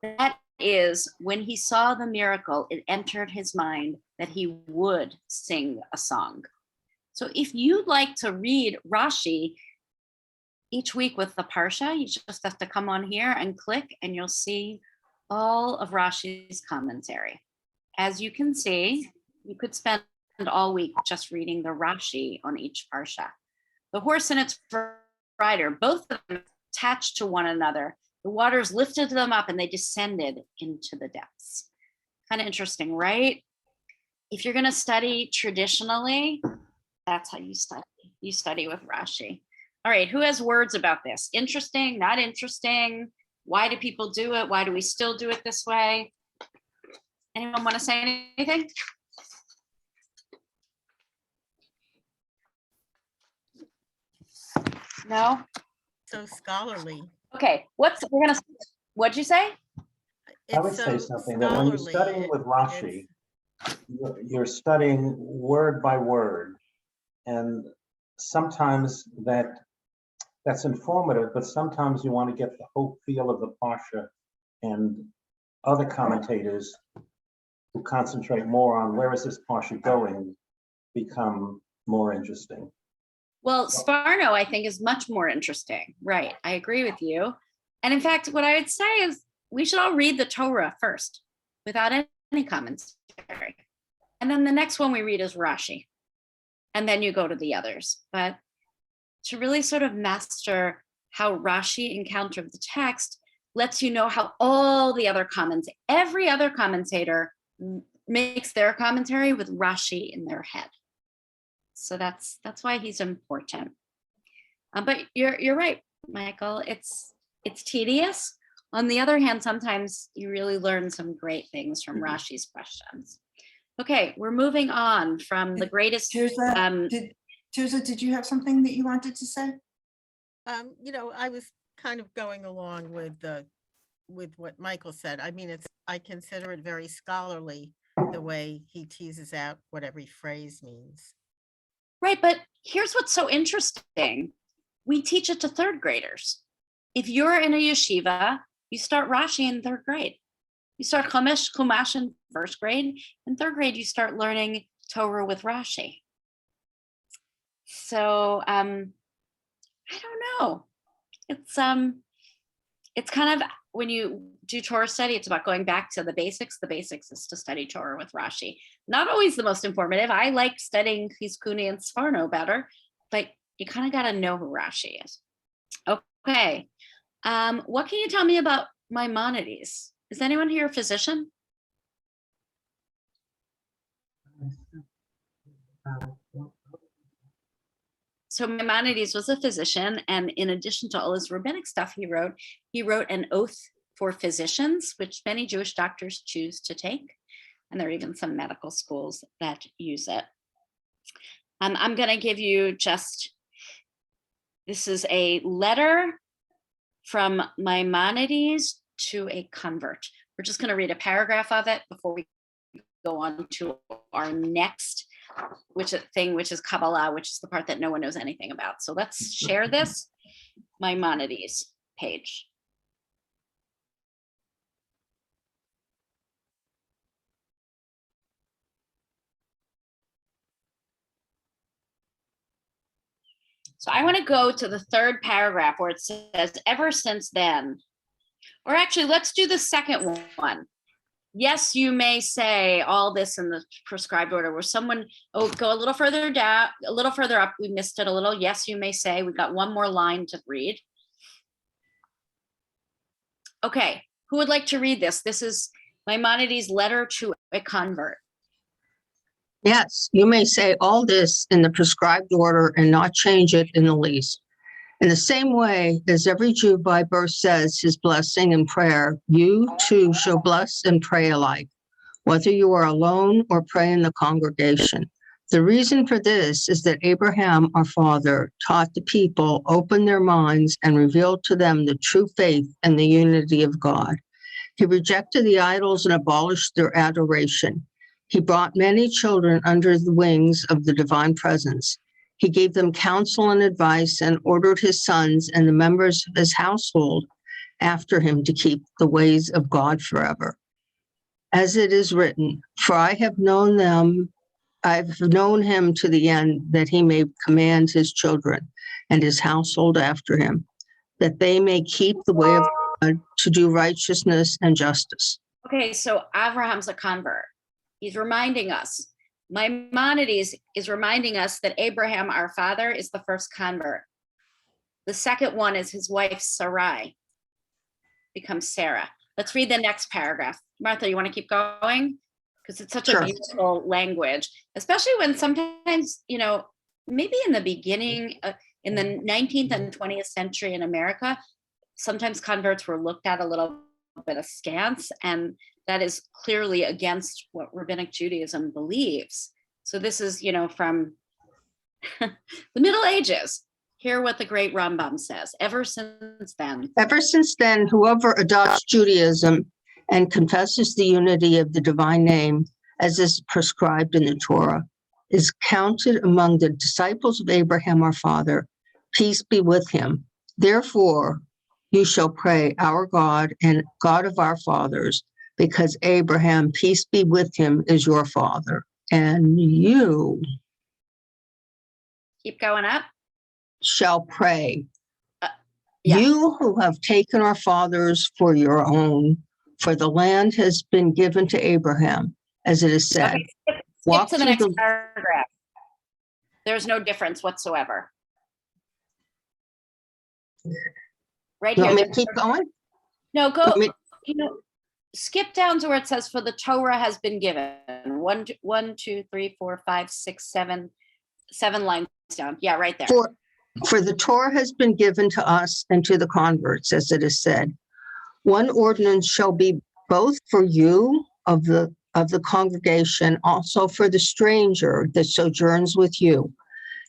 That is, when he saw the miracle, it entered his mind that he would sing a song. So if you'd like to read Rashi each week with the Parsha, you just have to come on here and click and you'll see all of Rashi's commentary. As you can see, you could spend all week just reading the Rashi on each Parsha. The horse and its rider, both of them attached to one another. The waters lifted them up and they descended into the depths. Kind of interesting, right? If you're going to study traditionally, that's how you study. You study with Rashi. All right, who has words about this? Interesting, not interesting? Why do people do it? Why do we still do it this way? Anyone want to say anything? No? So scholarly. Okay, what'd you say? I would It's say so something that when you're scholarly. studying with Rashi, you're studying word by word. And sometimes that's informative, but sometimes you want to get the whole feel of the Parsha, and other commentators who concentrate more on where is this Parsha going become more interesting. Well, Sparno, I think, is much more interesting. Right, I agree with you. And in fact, what I would say is we should all read the Torah first without any commentary. And then the next one we read is Rashi. And then you go to the others. But to really sort of master how Rashi encountered the text lets you know how all the other every other commentator makes their commentary with Rashi in their head. So that's why he's important. But you're right, Michael. It's tedious. On the other hand, sometimes you really learn some great things from Rashi's questions. Okay, we're moving on from the greatest. Tirza, did you have something that you wanted to say? I was kind of going along with what Michael said. I mean, I consider it very scholarly, the way he teases out what every phrase means. Right, but here's what's so interesting. We teach it to third graders. If you're in a yeshiva, you start Rashi in third grade. You start Chumash in first grade. In third grade, you start learning Torah with Rashi. So I don't know. It's kind of, when you do Torah study, it's about going back to the basics. The basics is to study Torah with Rashi. Not always the most informative. I like studying Chizkuni and Sforno better, but you kind of got to know who Rashi is. Okay. What can you tell me about Maimonides? Is anyone here a physician? So Maimonides was a physician, and in addition to all his rabbinic stuff he wrote an oath for physicians, which many Jewish doctors choose to take. And there are even some medical schools that use it. I'm going to give you this is a letter from Maimonides to a convert. We're just going to read a paragraph of it before we go on to our next which is Kabbalah, which is the part that no one knows anything about. So let's share this Maimonides page. So I want to go to the third paragraph where it says, ever since then, or actually, let's do the second one. Yes, you may say all this in the prescribed order, where someone, go a little further down, a little further up, we missed it a little. Yes, you may say, we've got one more line to read. Okay, who would like to read this? This is Maimonides' letter to a convert. Yes, you may say all this in the prescribed order and not change it in the least. In the same way as every Jew by birth says his blessing and prayer, you too shall bless and pray alike, whether you are alone or pray in the congregation. The reason for this is that Abraham, our father, taught the people, opened their minds, and revealed to them the true faith and the unity of God. He rejected the idols and abolished their adoration. He brought many children under the wings of the divine presence. He gave them counsel and advice and ordered his sons and the members of his household after him to keep the ways of God forever. As it is written, for I've known him to the end, that he may command his children and his household after him, that they may keep the way of God to do righteousness and justice. Okay, so Abraham's a convert. He's reminding us. Maimonides is reminding us that Abraham, our father, is the first convert. The second one is his wife Sarai becomes Sarah. Let's read the next paragraph. Martha, you want to keep going? Because it's such Sure. a beautiful language, especially when sometimes, you know, maybe in the beginning, in the 19th and 20th century in America, sometimes converts were looked at a little bit askance, and that is clearly against what Rabbinic Judaism believes. So this is, you know, from the Middle Ages. Hear what the great Rambam says. Ever since then, whoever adopts Judaism and confesses the unity of the divine name, as is prescribed in the Torah, is counted among the disciples of Abraham our father. Peace be with him. Therefore, you shall pray, our God and God of our fathers, because Abraham, peace be with him, is your father. And you keep going up. Shall pray. Yeah. You who have taken our fathers for your own, for the land has been given to Abraham, as it is said. Okay, skip to the next paragraph. There's no difference whatsoever. Right You here. want me to keep going? No, go. You know, skip down to where it says, "For the Torah has been given." 1, 2, 3, 4, 5, 6, 7 lines down. Yeah, right there. For the Torah has been given to us and to the converts, as it is said. One ordinance shall be both for you of the congregation, also for the stranger that sojourns with you,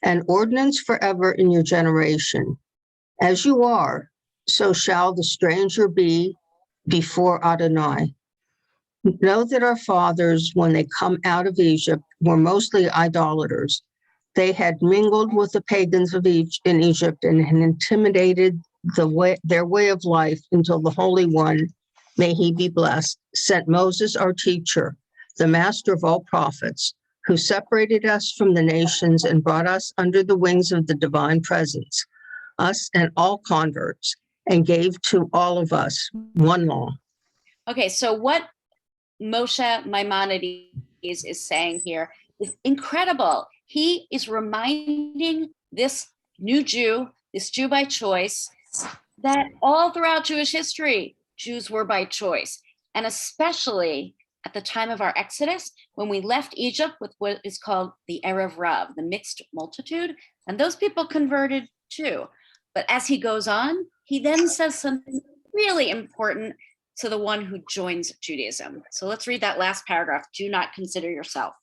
an ordinance forever in your generation. As you are, so shall the stranger be before Adonai. Know that our fathers, when they come out of Egypt, were mostly idolaters. They had mingled with the pagans of in Egypt and had intimidated their way of life until the Holy One, may he be blessed, sent Moses, our teacher, the master of all prophets, who separated us from the nations and brought us under the wings of the divine presence, us and all converts, and gave to all of us one law. Okay, so what Moshe Maimonides is saying here is incredible. He is reminding this new Jew, this Jew by choice, that all throughout Jewish history, Jews were by choice. And especially at the time of our Exodus, when we left Egypt with what is called the Erev Rav, the mixed multitude, and those people converted too. But as he goes on, he then says something really important to the one who joins Judaism. So let's read that last paragraph. Do not consider yourself.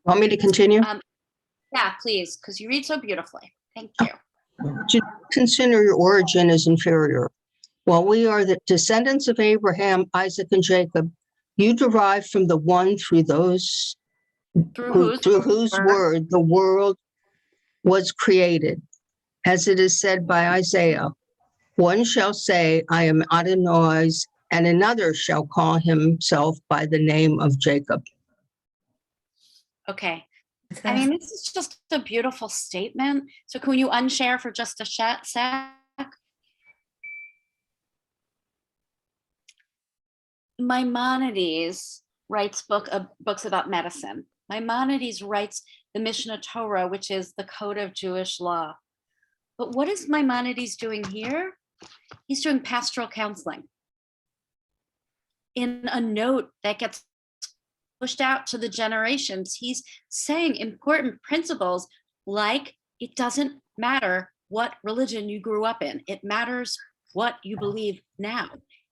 Want me to continue? Yeah, please, because you read so beautifully. Thank you. To consider your origin as inferior. While we are the descendants of Abraham, Isaac, and Jacob, you derive from the one through whose word the world was created. As it is said by Isaiah, one shall say, I am Adonai's, and another shall call himself by the name of Jacob. Okay. I mean, this is just a beautiful statement. So can you unshare for just a sec? Maimonides writes books about medicine. Maimonides writes the Mishnah Torah, which is the code of Jewish law. But what is Maimonides doing here? He's doing pastoral counseling. In a note that gets pushed out to the generations, he's saying important principles like it doesn't matter what religion you grew up in. It matters what you believe now.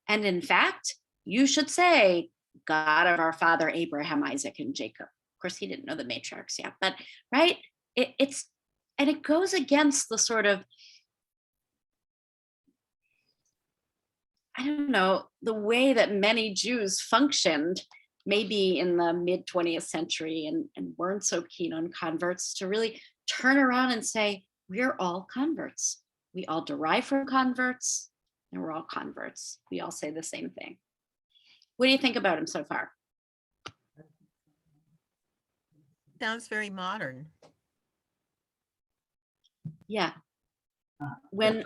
And in fact, you should say, God of our father, Abraham, Isaac, and Jacob. Of course, he didn't know the matriarchs yet, but right? It goes against the sort of, I don't know, the way that many Jews functioned maybe in the mid 20th century and weren't so keen on converts, to really turn around and say, we're all converts. We all derive from converts and we're all converts. We all say the same thing. What do you think about him so far? Sounds very modern. Yeah. When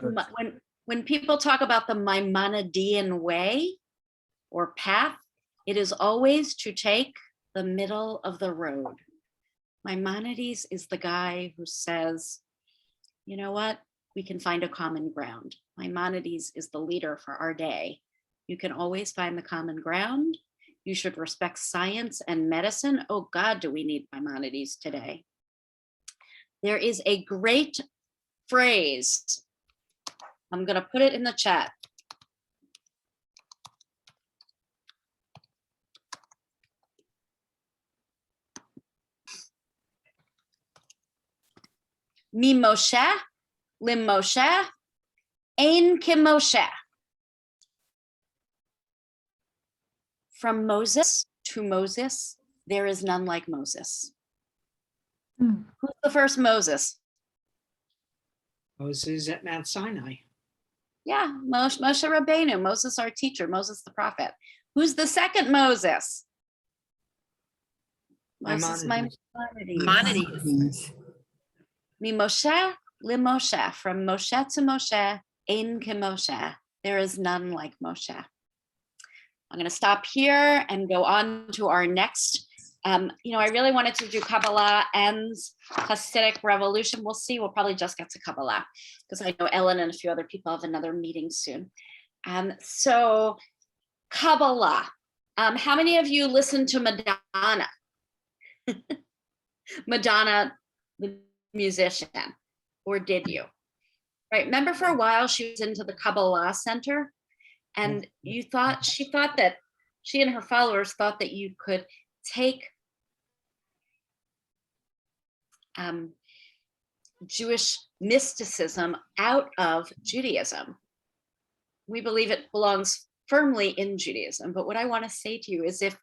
people talk about the Maimonidean way or path, it is always to take the middle of the road. Maimonides is the guy who says, you know what? We can find a common ground. Maimonides is the leader for our day. You can always find the common ground. You should respect science and medicine. Oh God, do we need Maimonides today? There is a great phrase. I'm going to put it in the chat. Mi Moshe, lim Moshe, ein kim Moshe. From Moses to Moses, there is none like Moses. Who's the first Moses? Moses at Mount Sinai. Yeah, Moshe Rabbeinu, Moses our teacher, Moses the prophet. Who's the second Moses? Moses Maimonides. Maimonides. Mi Moshe li Moshe, from Moshe to Moshe, ein kim Moshe. There is none like Moshe. I'm going to stop here and go on to our next. I really wanted to do Kabbalah and Hasidic revolution. We'll see. We'll probably just get to Kabbalah because I know Ellen and a few other people have another meeting soon. So Kabbalah. How many of you listened to Madonna? Madonna, the musician, or did you? Right. Remember for a while she was into the Kabbalah Center, and she thought that she and her followers thought that you could take Jewish mysticism out of Judaism. We believe it belongs firmly in Judaism. But what I want to say to you is if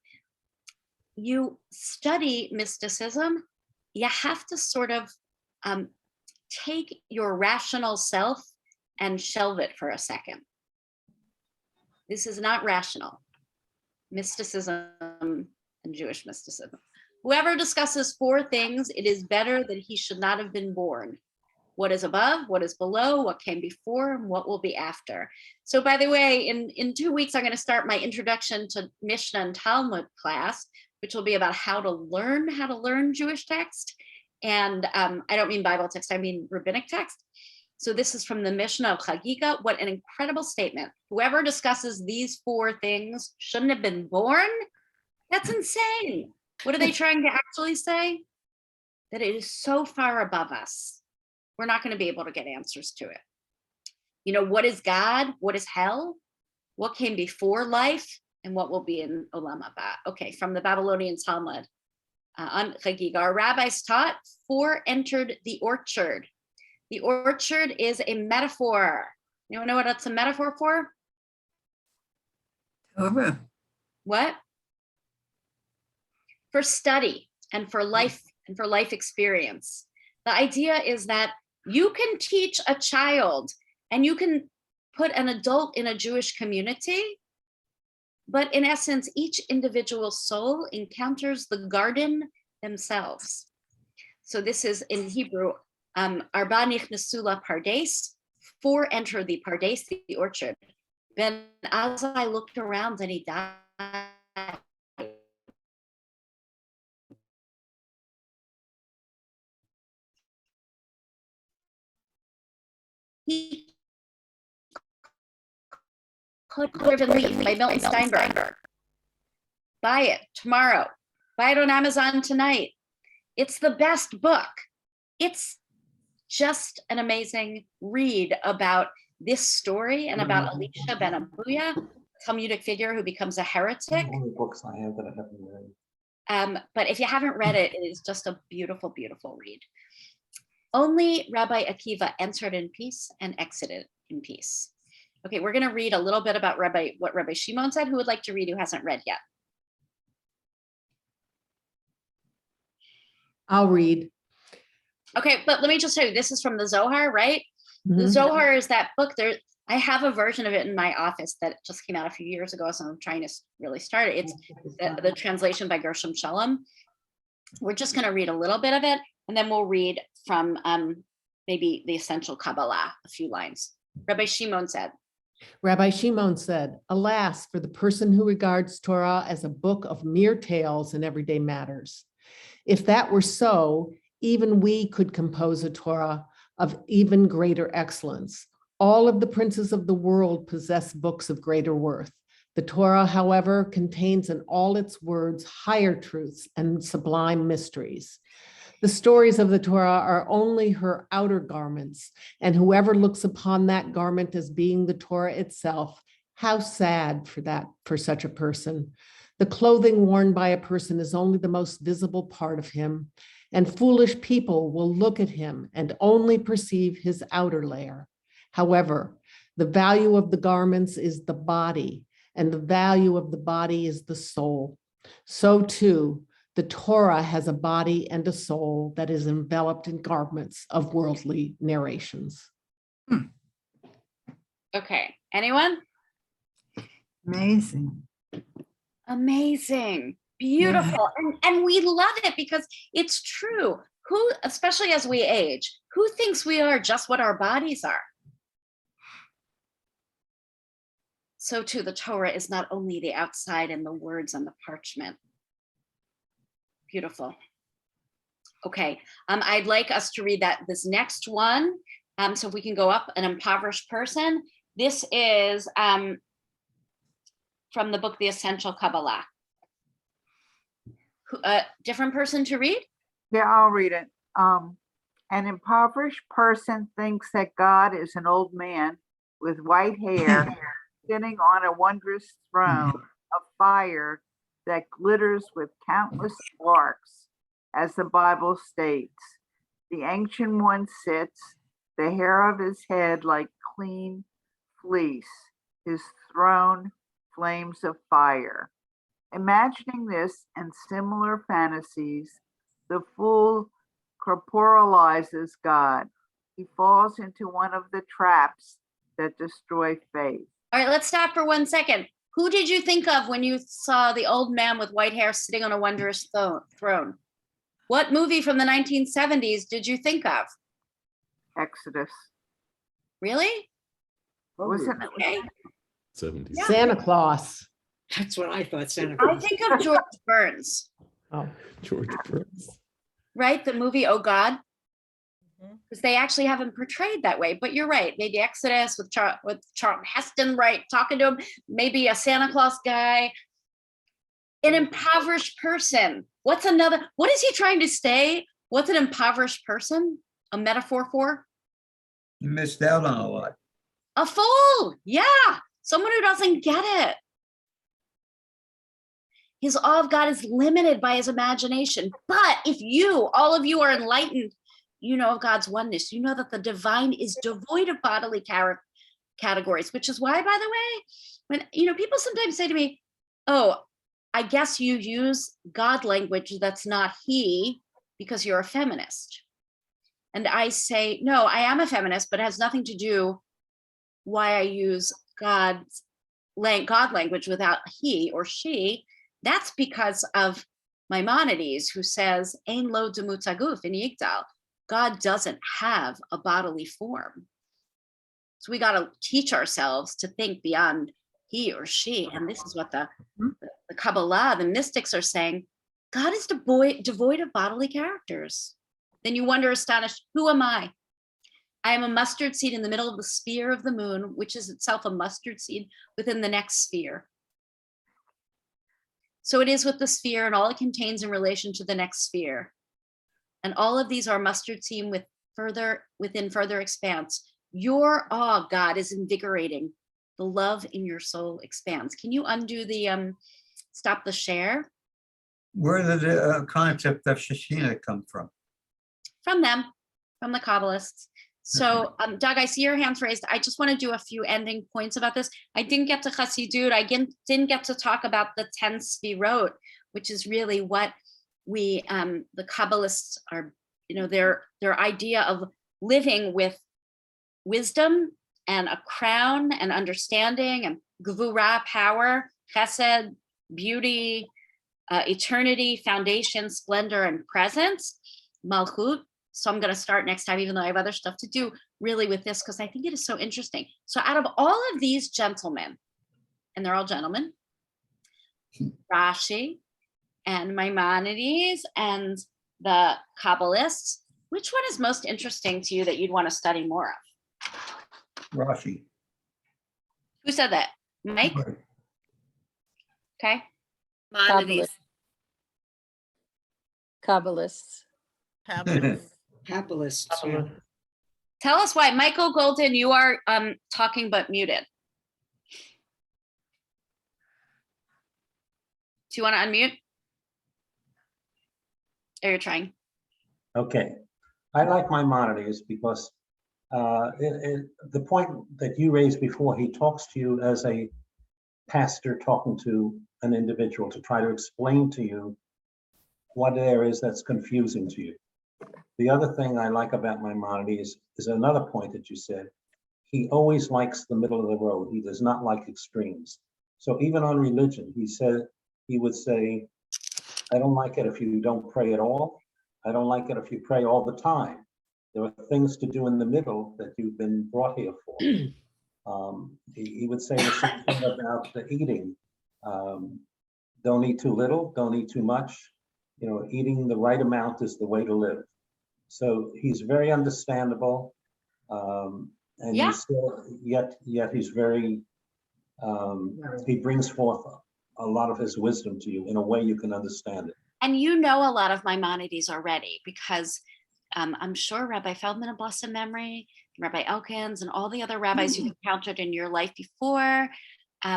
you study mysticism, you have to sort of take your rational self and shelve it for a second. This is not rational. Mysticism and Jewish mysticism. Whoever discusses four things, it is better that he should not have been born. What is above, what is below, what came before, and what will be after. So by the way, in 2 weeks, I'm going to start my introduction to Mishnah and Talmud class, which will be about how to learn Jewish text. And I don't mean Bible text, I mean rabbinic text. So this is from the Mishnah of Chagiga. What an incredible statement. Whoever discusses these four things shouldn't have been born. That's insane. What are they trying to actually say? That it is so far above us. We're not going to be able to get answers to it. What is God? What is hell? What came before life? And what will be in Olam Haba? Okay, from the Babylonian Talmud. On Chagiga, our rabbis taught, four entered the orchard. The orchard is a metaphor. You know what it's a metaphor for? What? For study and for life experience. The idea is that you can teach a child and you can put an adult in a Jewish community, but in essence, each individual soul encounters the garden themselves. So this is in Hebrew, Arba nichnesu pardes, four enter the pardes, the orchard. Ben Azai looked around and he died. He could live and leave by Milton Steinberg. Buy it tomorrow. Buy it on Amazon tonight. It's the best book. It's just an amazing read about this story and about Elisha ben Abuya, a Talmudic figure who becomes a heretic. Only books I have that I haven't read. But if you haven't read it, it is just a beautiful, beautiful read. Only Rabbi Akiva entered in peace and exited in peace. Okay, we're going to read a little bit about what Rabbi Shimon said. Who would like to read who hasn't read yet? I'll read. Okay, but let me just tell you, this is from the Zohar, right? The Mhm. Zohar is that book. I have a version of it in my office that just came out a few years ago, so I'm trying to really start it. It's the translation by Gershom Shalom. We're just going to read a little bit of it, and then we'll read from maybe the essential Kabbalah, a few lines. Rabbi Shimon said, Rabbi Shimon said, alas, for the person who regards Torah as a book of mere tales and everyday matters. If that were so, even we could compose a Torah of even greater excellence. All of the princes of the world possess books of greater worth. The Torah, however, contains in all its words higher truths and sublime mysteries. The stories of the Torah are only her outer garments, and whoever looks upon that garment as being the Torah itself, how sad for such a person. The clothing worn by a person is only the most visible part of him, and foolish people will look at him and only perceive his outer layer. However, the value of the garments is the body, and the value of the body is the soul. So too, the Torah has a body and a soul that is enveloped in garments of worldly narrations. Okay, anyone? Amazing. Amazing, beautiful. And we love it because it's true. Who, especially as we age, who thinks we are just what our bodies are? So too, the Torah is not only the outside and the words on the parchment. Beautiful. Okay, I'd like us to read this next one. So if we can go up, an impoverished person. This is from the book, The Essential Kabbalah. Different person to read? Yeah, I'll read it. An impoverished person thinks that God is an old man with white hair sitting on a wondrous throne of fire that glitters with countless sparks, as the Bible states. The Ancient One sits, the hair of his head like clean fleece, his throne flames of fire. Imagining this and similar fantasies, the fool corporalizes God. He falls into one of the traps that destroy faith. All right, let's stop for 1 second. Who did you think of when you saw the old man with white hair sitting on a wondrous throne? What movie from the 1970s did you think of? Exodus. Really? Wasn't it? Okay. 70s. Yeah. Santa Claus. That's what I thought, Santa I Claus. think of George Burns, Oh, George Burns. right? The movie Oh God, Mhm. because they actually have him portrayed that way. But you're right. Maybe Exodus with Charlton Heston, right, talking to him. Maybe a Santa Claus guy. An impoverished person. What is he trying to say? What's an impoverished person a metaphor for? You missed out on a lot. A fool. Yeah. Someone who doesn't get it. His awe of God is limited by his imagination. But if all of you are enlightened, you know of God's oneness. You know that the divine is devoid of bodily categories, which is why, by the way, when people sometimes say to me, oh, I guess you use God language that's not he because you're a feminist. And I say, no, I am a feminist, but it has nothing to do why I use God language without he or she. That's because of Maimonides, who says, Ein lo demut haguf in Yigdal. God doesn't have a bodily form. So we got to teach ourselves to think beyond he or she. And this is what the Kabbalah, the mystics are saying. God is devoid of bodily characters. Then you wonder, astonished, who am I? I am a mustard seed in the middle of the sphere of the moon, which is itself a mustard seed within the next sphere. So it is with the sphere and all it contains in relation to the next sphere. And all of these are mustard seed within further expanse. Your awe, God, is invigorating. The love in your soul expands. Can you undo the stop the share? Where did the concept of Shekhinah come from? From them, from the Kabbalists. So, Doug, I see your hands raised. I just want to do a few ending points about this. I didn't get to Chassidut. I didn't get to talk about the 10 Sfirot, which is really what we, the Kabbalists are, their idea of living with wisdom and a crown and understanding and gvura, power, chesed, beauty, eternity, foundation, splendor, and presence, malchut. So I'm going to start next time, even though I have other stuff to do really with this, because I think it is so interesting. So out of all of these gentlemen, and they're all gentlemen, Rashi and Maimonides and the Kabbalists. Which one is most interesting to you that you'd want to study more of? Rashi. Who said that? Mike? Okay. Maimonides. Kabbalists. Kabbalists. Yeah. Tell us why. Michael Golden, you are talking but muted. Do you want to unmute? Or you're trying? Okay, I like Maimonides because the point that you raised before, he talks to you as a pastor talking to an individual to try to explain to you what there is that's confusing to you. The other thing I like about Maimonides is another point that you said. He always likes the middle of the road. He does not like extremes. So even on religion, he would say, I don't like it if you don't pray at all. I don't like it if you pray all the time. There are things to do in the middle that you've been brought here for. He would say the same thing about the eating. Don't eat too little, don't eat too much. You know, eating the right amount is the way to live. So he's very understandable, and Yeah. he's still, yet he's very, he brings forth a lot of his wisdom to you in a way you can understand it. And you know a lot of Maimonides already, because I'm sure Rabbi Feldman of blessed memory, Rabbi Elkins, and all the other rabbis you've encountered in your life before,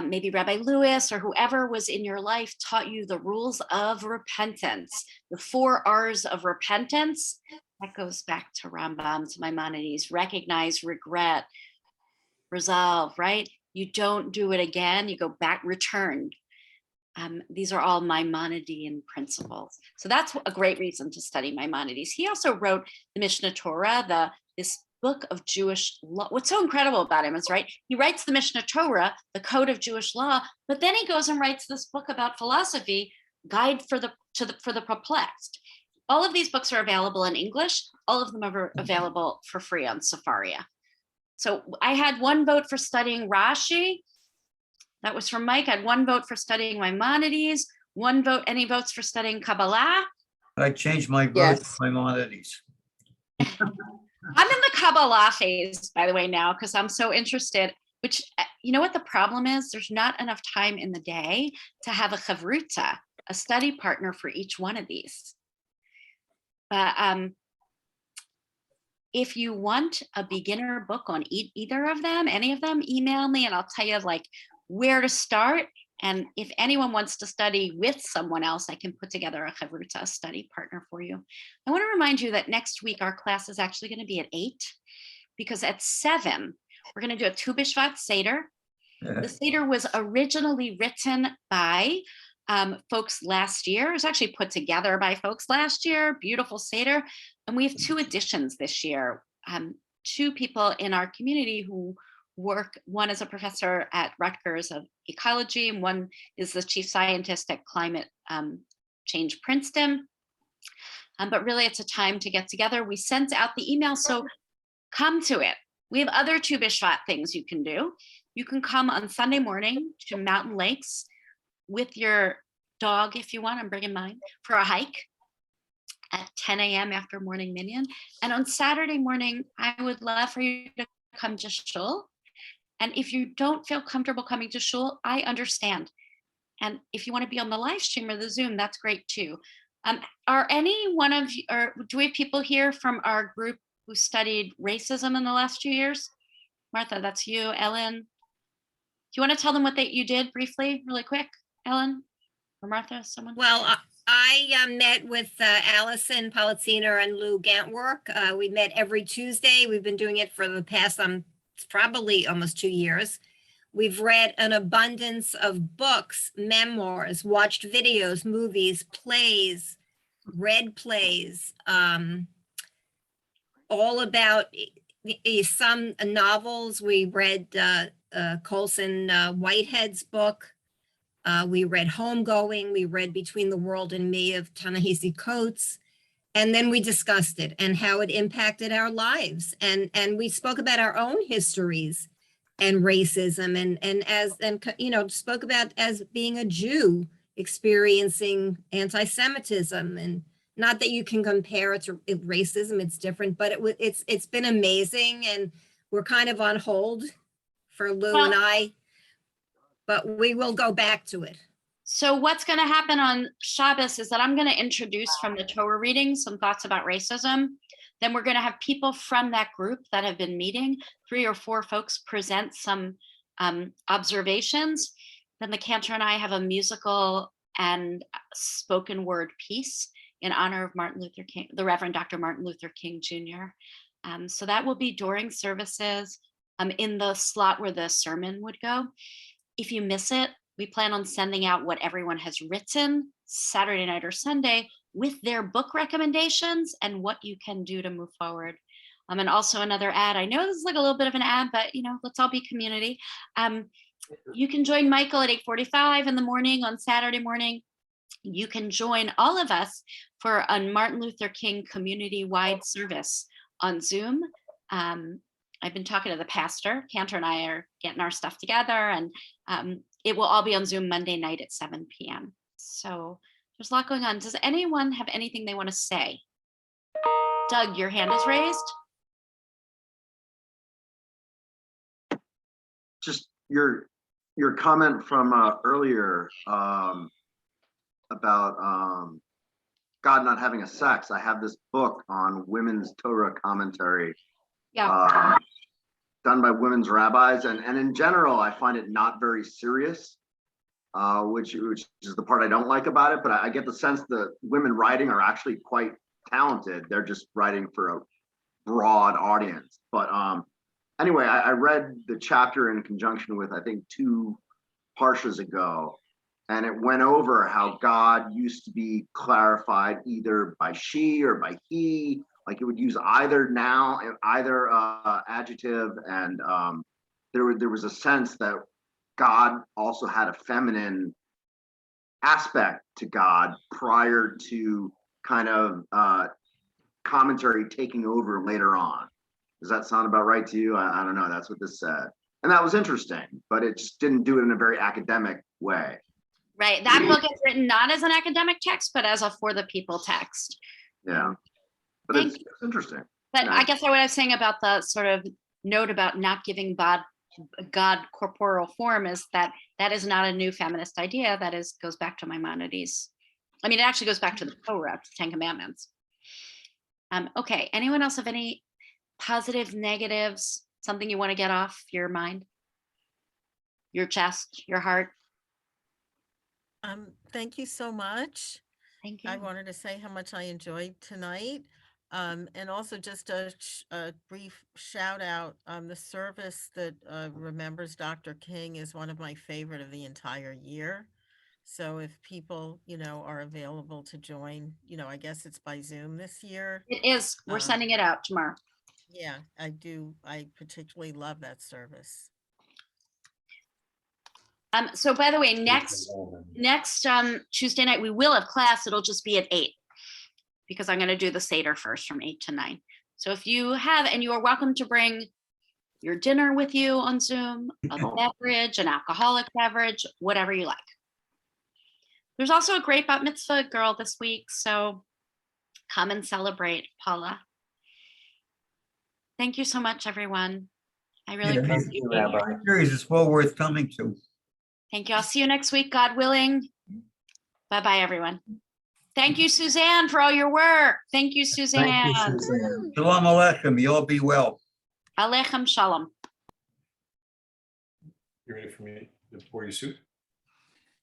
maybe Rabbi Lewis or whoever was in your life taught you the rules of repentance, the 4 R's of repentance. That goes back to Rambam, to Maimonides: recognize, regret, resolve, right? You don't do it again, you go back, return. These are all Maimonidean principles. So that's a great reason to study Maimonides. He also wrote the Mishnah Torah, this book of Jewish law. What's so incredible about him is, right, he writes the Mishnah Torah, the code of Jewish law, but then he goes and writes this book about philosophy, Guide for the Perplexed. All of these books are available in English. All of them are available for free on Sefaria. So I had 1 vote for studying Rashi. That was from Mike. I had 1 vote for studying Maimonides, 1 vote, any votes for studying Kabbalah? I changed my vote Yes. to Maimonides. I'm in the Kabbalah phase, by the way, now, because I'm so interested, which, you know what the problem is? There's not enough time in the day to have a chavruta, a study partner for each one of these. But if you want a beginner book on either of them, any of them, email me and I'll tell you like where to start. And if anyone wants to study with someone else, I can put together a chavruta, study partner for you. I want to remind you that next week our class is actually going to be at 8, because at 7, we're going to do a Tu B'Shvat Seder. The Seder was originally written by folks last year. It was actually put together by folks last year. Beautiful Seder. And we have 2 additions this year. 2 people in our community who work. One is a professor at Rutgers of ecology, and one is the chief scientist at Climate Change Princeton. But really, it's a time to get together. We sent out the email, so come to it. We have other Tu B'Shvat things you can do. You can come on Sunday morning to Mountain Lakes with your dog, if you want. I'm bringing mine for a hike at 10 a.m. after morning minyan. And on Saturday morning, I would love for you to come to shul. And if you don't feel comfortable coming to shul, I understand. And if you want to be on the live stream or the Zoom, that's great too. Are any one of you, or do we have people here from our group who studied racism in the last 2 years? Martha, that's you. Ellen, do you want to tell them what you did briefly, really quick? Ellen or Martha, someone? Well, I met with Allison Politziner and Lou Gantwork. We met every Tuesday. We've been doing it for the past probably almost 2 years. We've read an abundance of books, memoirs, watched videos, movies, plays, read plays, all about some novels. We read Colson Whitehead's book. We read Homegoing. We read Between the World and Me of Ta-Nehisi Coates. And then we discussed it and how it impacted our lives. And we spoke about our own histories and racism and spoke about as being a Jew experiencing anti-Semitism and Not that you can compare it to racism, it's different, but it's been amazing, and we're kind of on hold for Lou and I, but we will go back to it. So what's going to happen on Shabbos is that I'm going to introduce from the Torah reading some thoughts about racism. Then we're going to have people from that group that have been meeting, 3 or 4 folks present some observations. Then the cantor and I have a musical and spoken word piece in honor of Martin Luther King, the Reverend Dr. Martin Luther King Jr. So that will be during services in the slot where the sermon would go. If you miss it, we plan on sending out what everyone has written Saturday night or Sunday with their book recommendations and what you can do to move forward. And also another ad. I know this is like a little bit of an ad, but let's all be community. You can join Michael at 8:45 in the morning on Saturday morning. You can join all of us for a Martin Luther King community-wide service on Zoom. I've been talking to the pastor. Cantor and I are getting our stuff together, and it will all be on Zoom Monday night at 7 p.m. So there's a lot going on. Does anyone have anything they want to say? Doug, your hand is raised. Just your comment from earlier about God not having a sex. I have this book on women's Torah commentary. Yeah. Done by women's rabbis, and in general, I find it not very serious, which is the part I don't like about it. But I get the sense that women writing are actually quite talented. They're just writing for a broad audience. But anyway, I read the chapter in conjunction with, I think, 2 parshas ago, and it went over how God used to be clarified either by she or by he. Like it would use either adjective, and there was a sense that God also had a feminine aspect to God prior to kind of commentary taking over later on. Does that sound about right to you? I don't know. That's what this said, and that was interesting, but it just didn't do it in a very academic way. Right. That book is written not as an academic text, but as a for the people text. Yeah. But it's interesting. But Yeah. I guess what I was saying about the sort of note about not giving God corporeal form is that is not a new feminist idea. That goes back to Maimonides. I mean, it actually goes back to the Torah, to 10 Commandments. Okay. Anyone else have any positive, negatives, something you want to get off your mind, your chest, your heart? Thank you so much. Thank you. I wanted to say how much I enjoyed tonight. And also just a brief shout out. The service that remembers Dr. King is one of my favorite of the entire year. So if people, are available to join, I guess it's by Zoom this year. It is. We're sending it out tomorrow. Yeah, I do. I particularly love that service. So by the way, next Tuesday night, we will have class. It'll just be at 8 because I'm going to do the Seder first from 8 to 9. So if you have, and you are welcome to bring your dinner with you on Zoom, a beverage, an alcoholic beverage, whatever you like. There's also a great bat mitzvah girl this week, so come and celebrate, Paula. Thank you so much, everyone. I really appreciate you being here. Series is well worth coming to. Thank you. I'll see you next week, God willing. Bye-bye, everyone. Thank you, Suzanne, for all your work. Thank you, Suzanne. Thank you, Suzanne. Shalom Aleichem. You all be well. Alechem Shalom. You ready for me to pour you soup?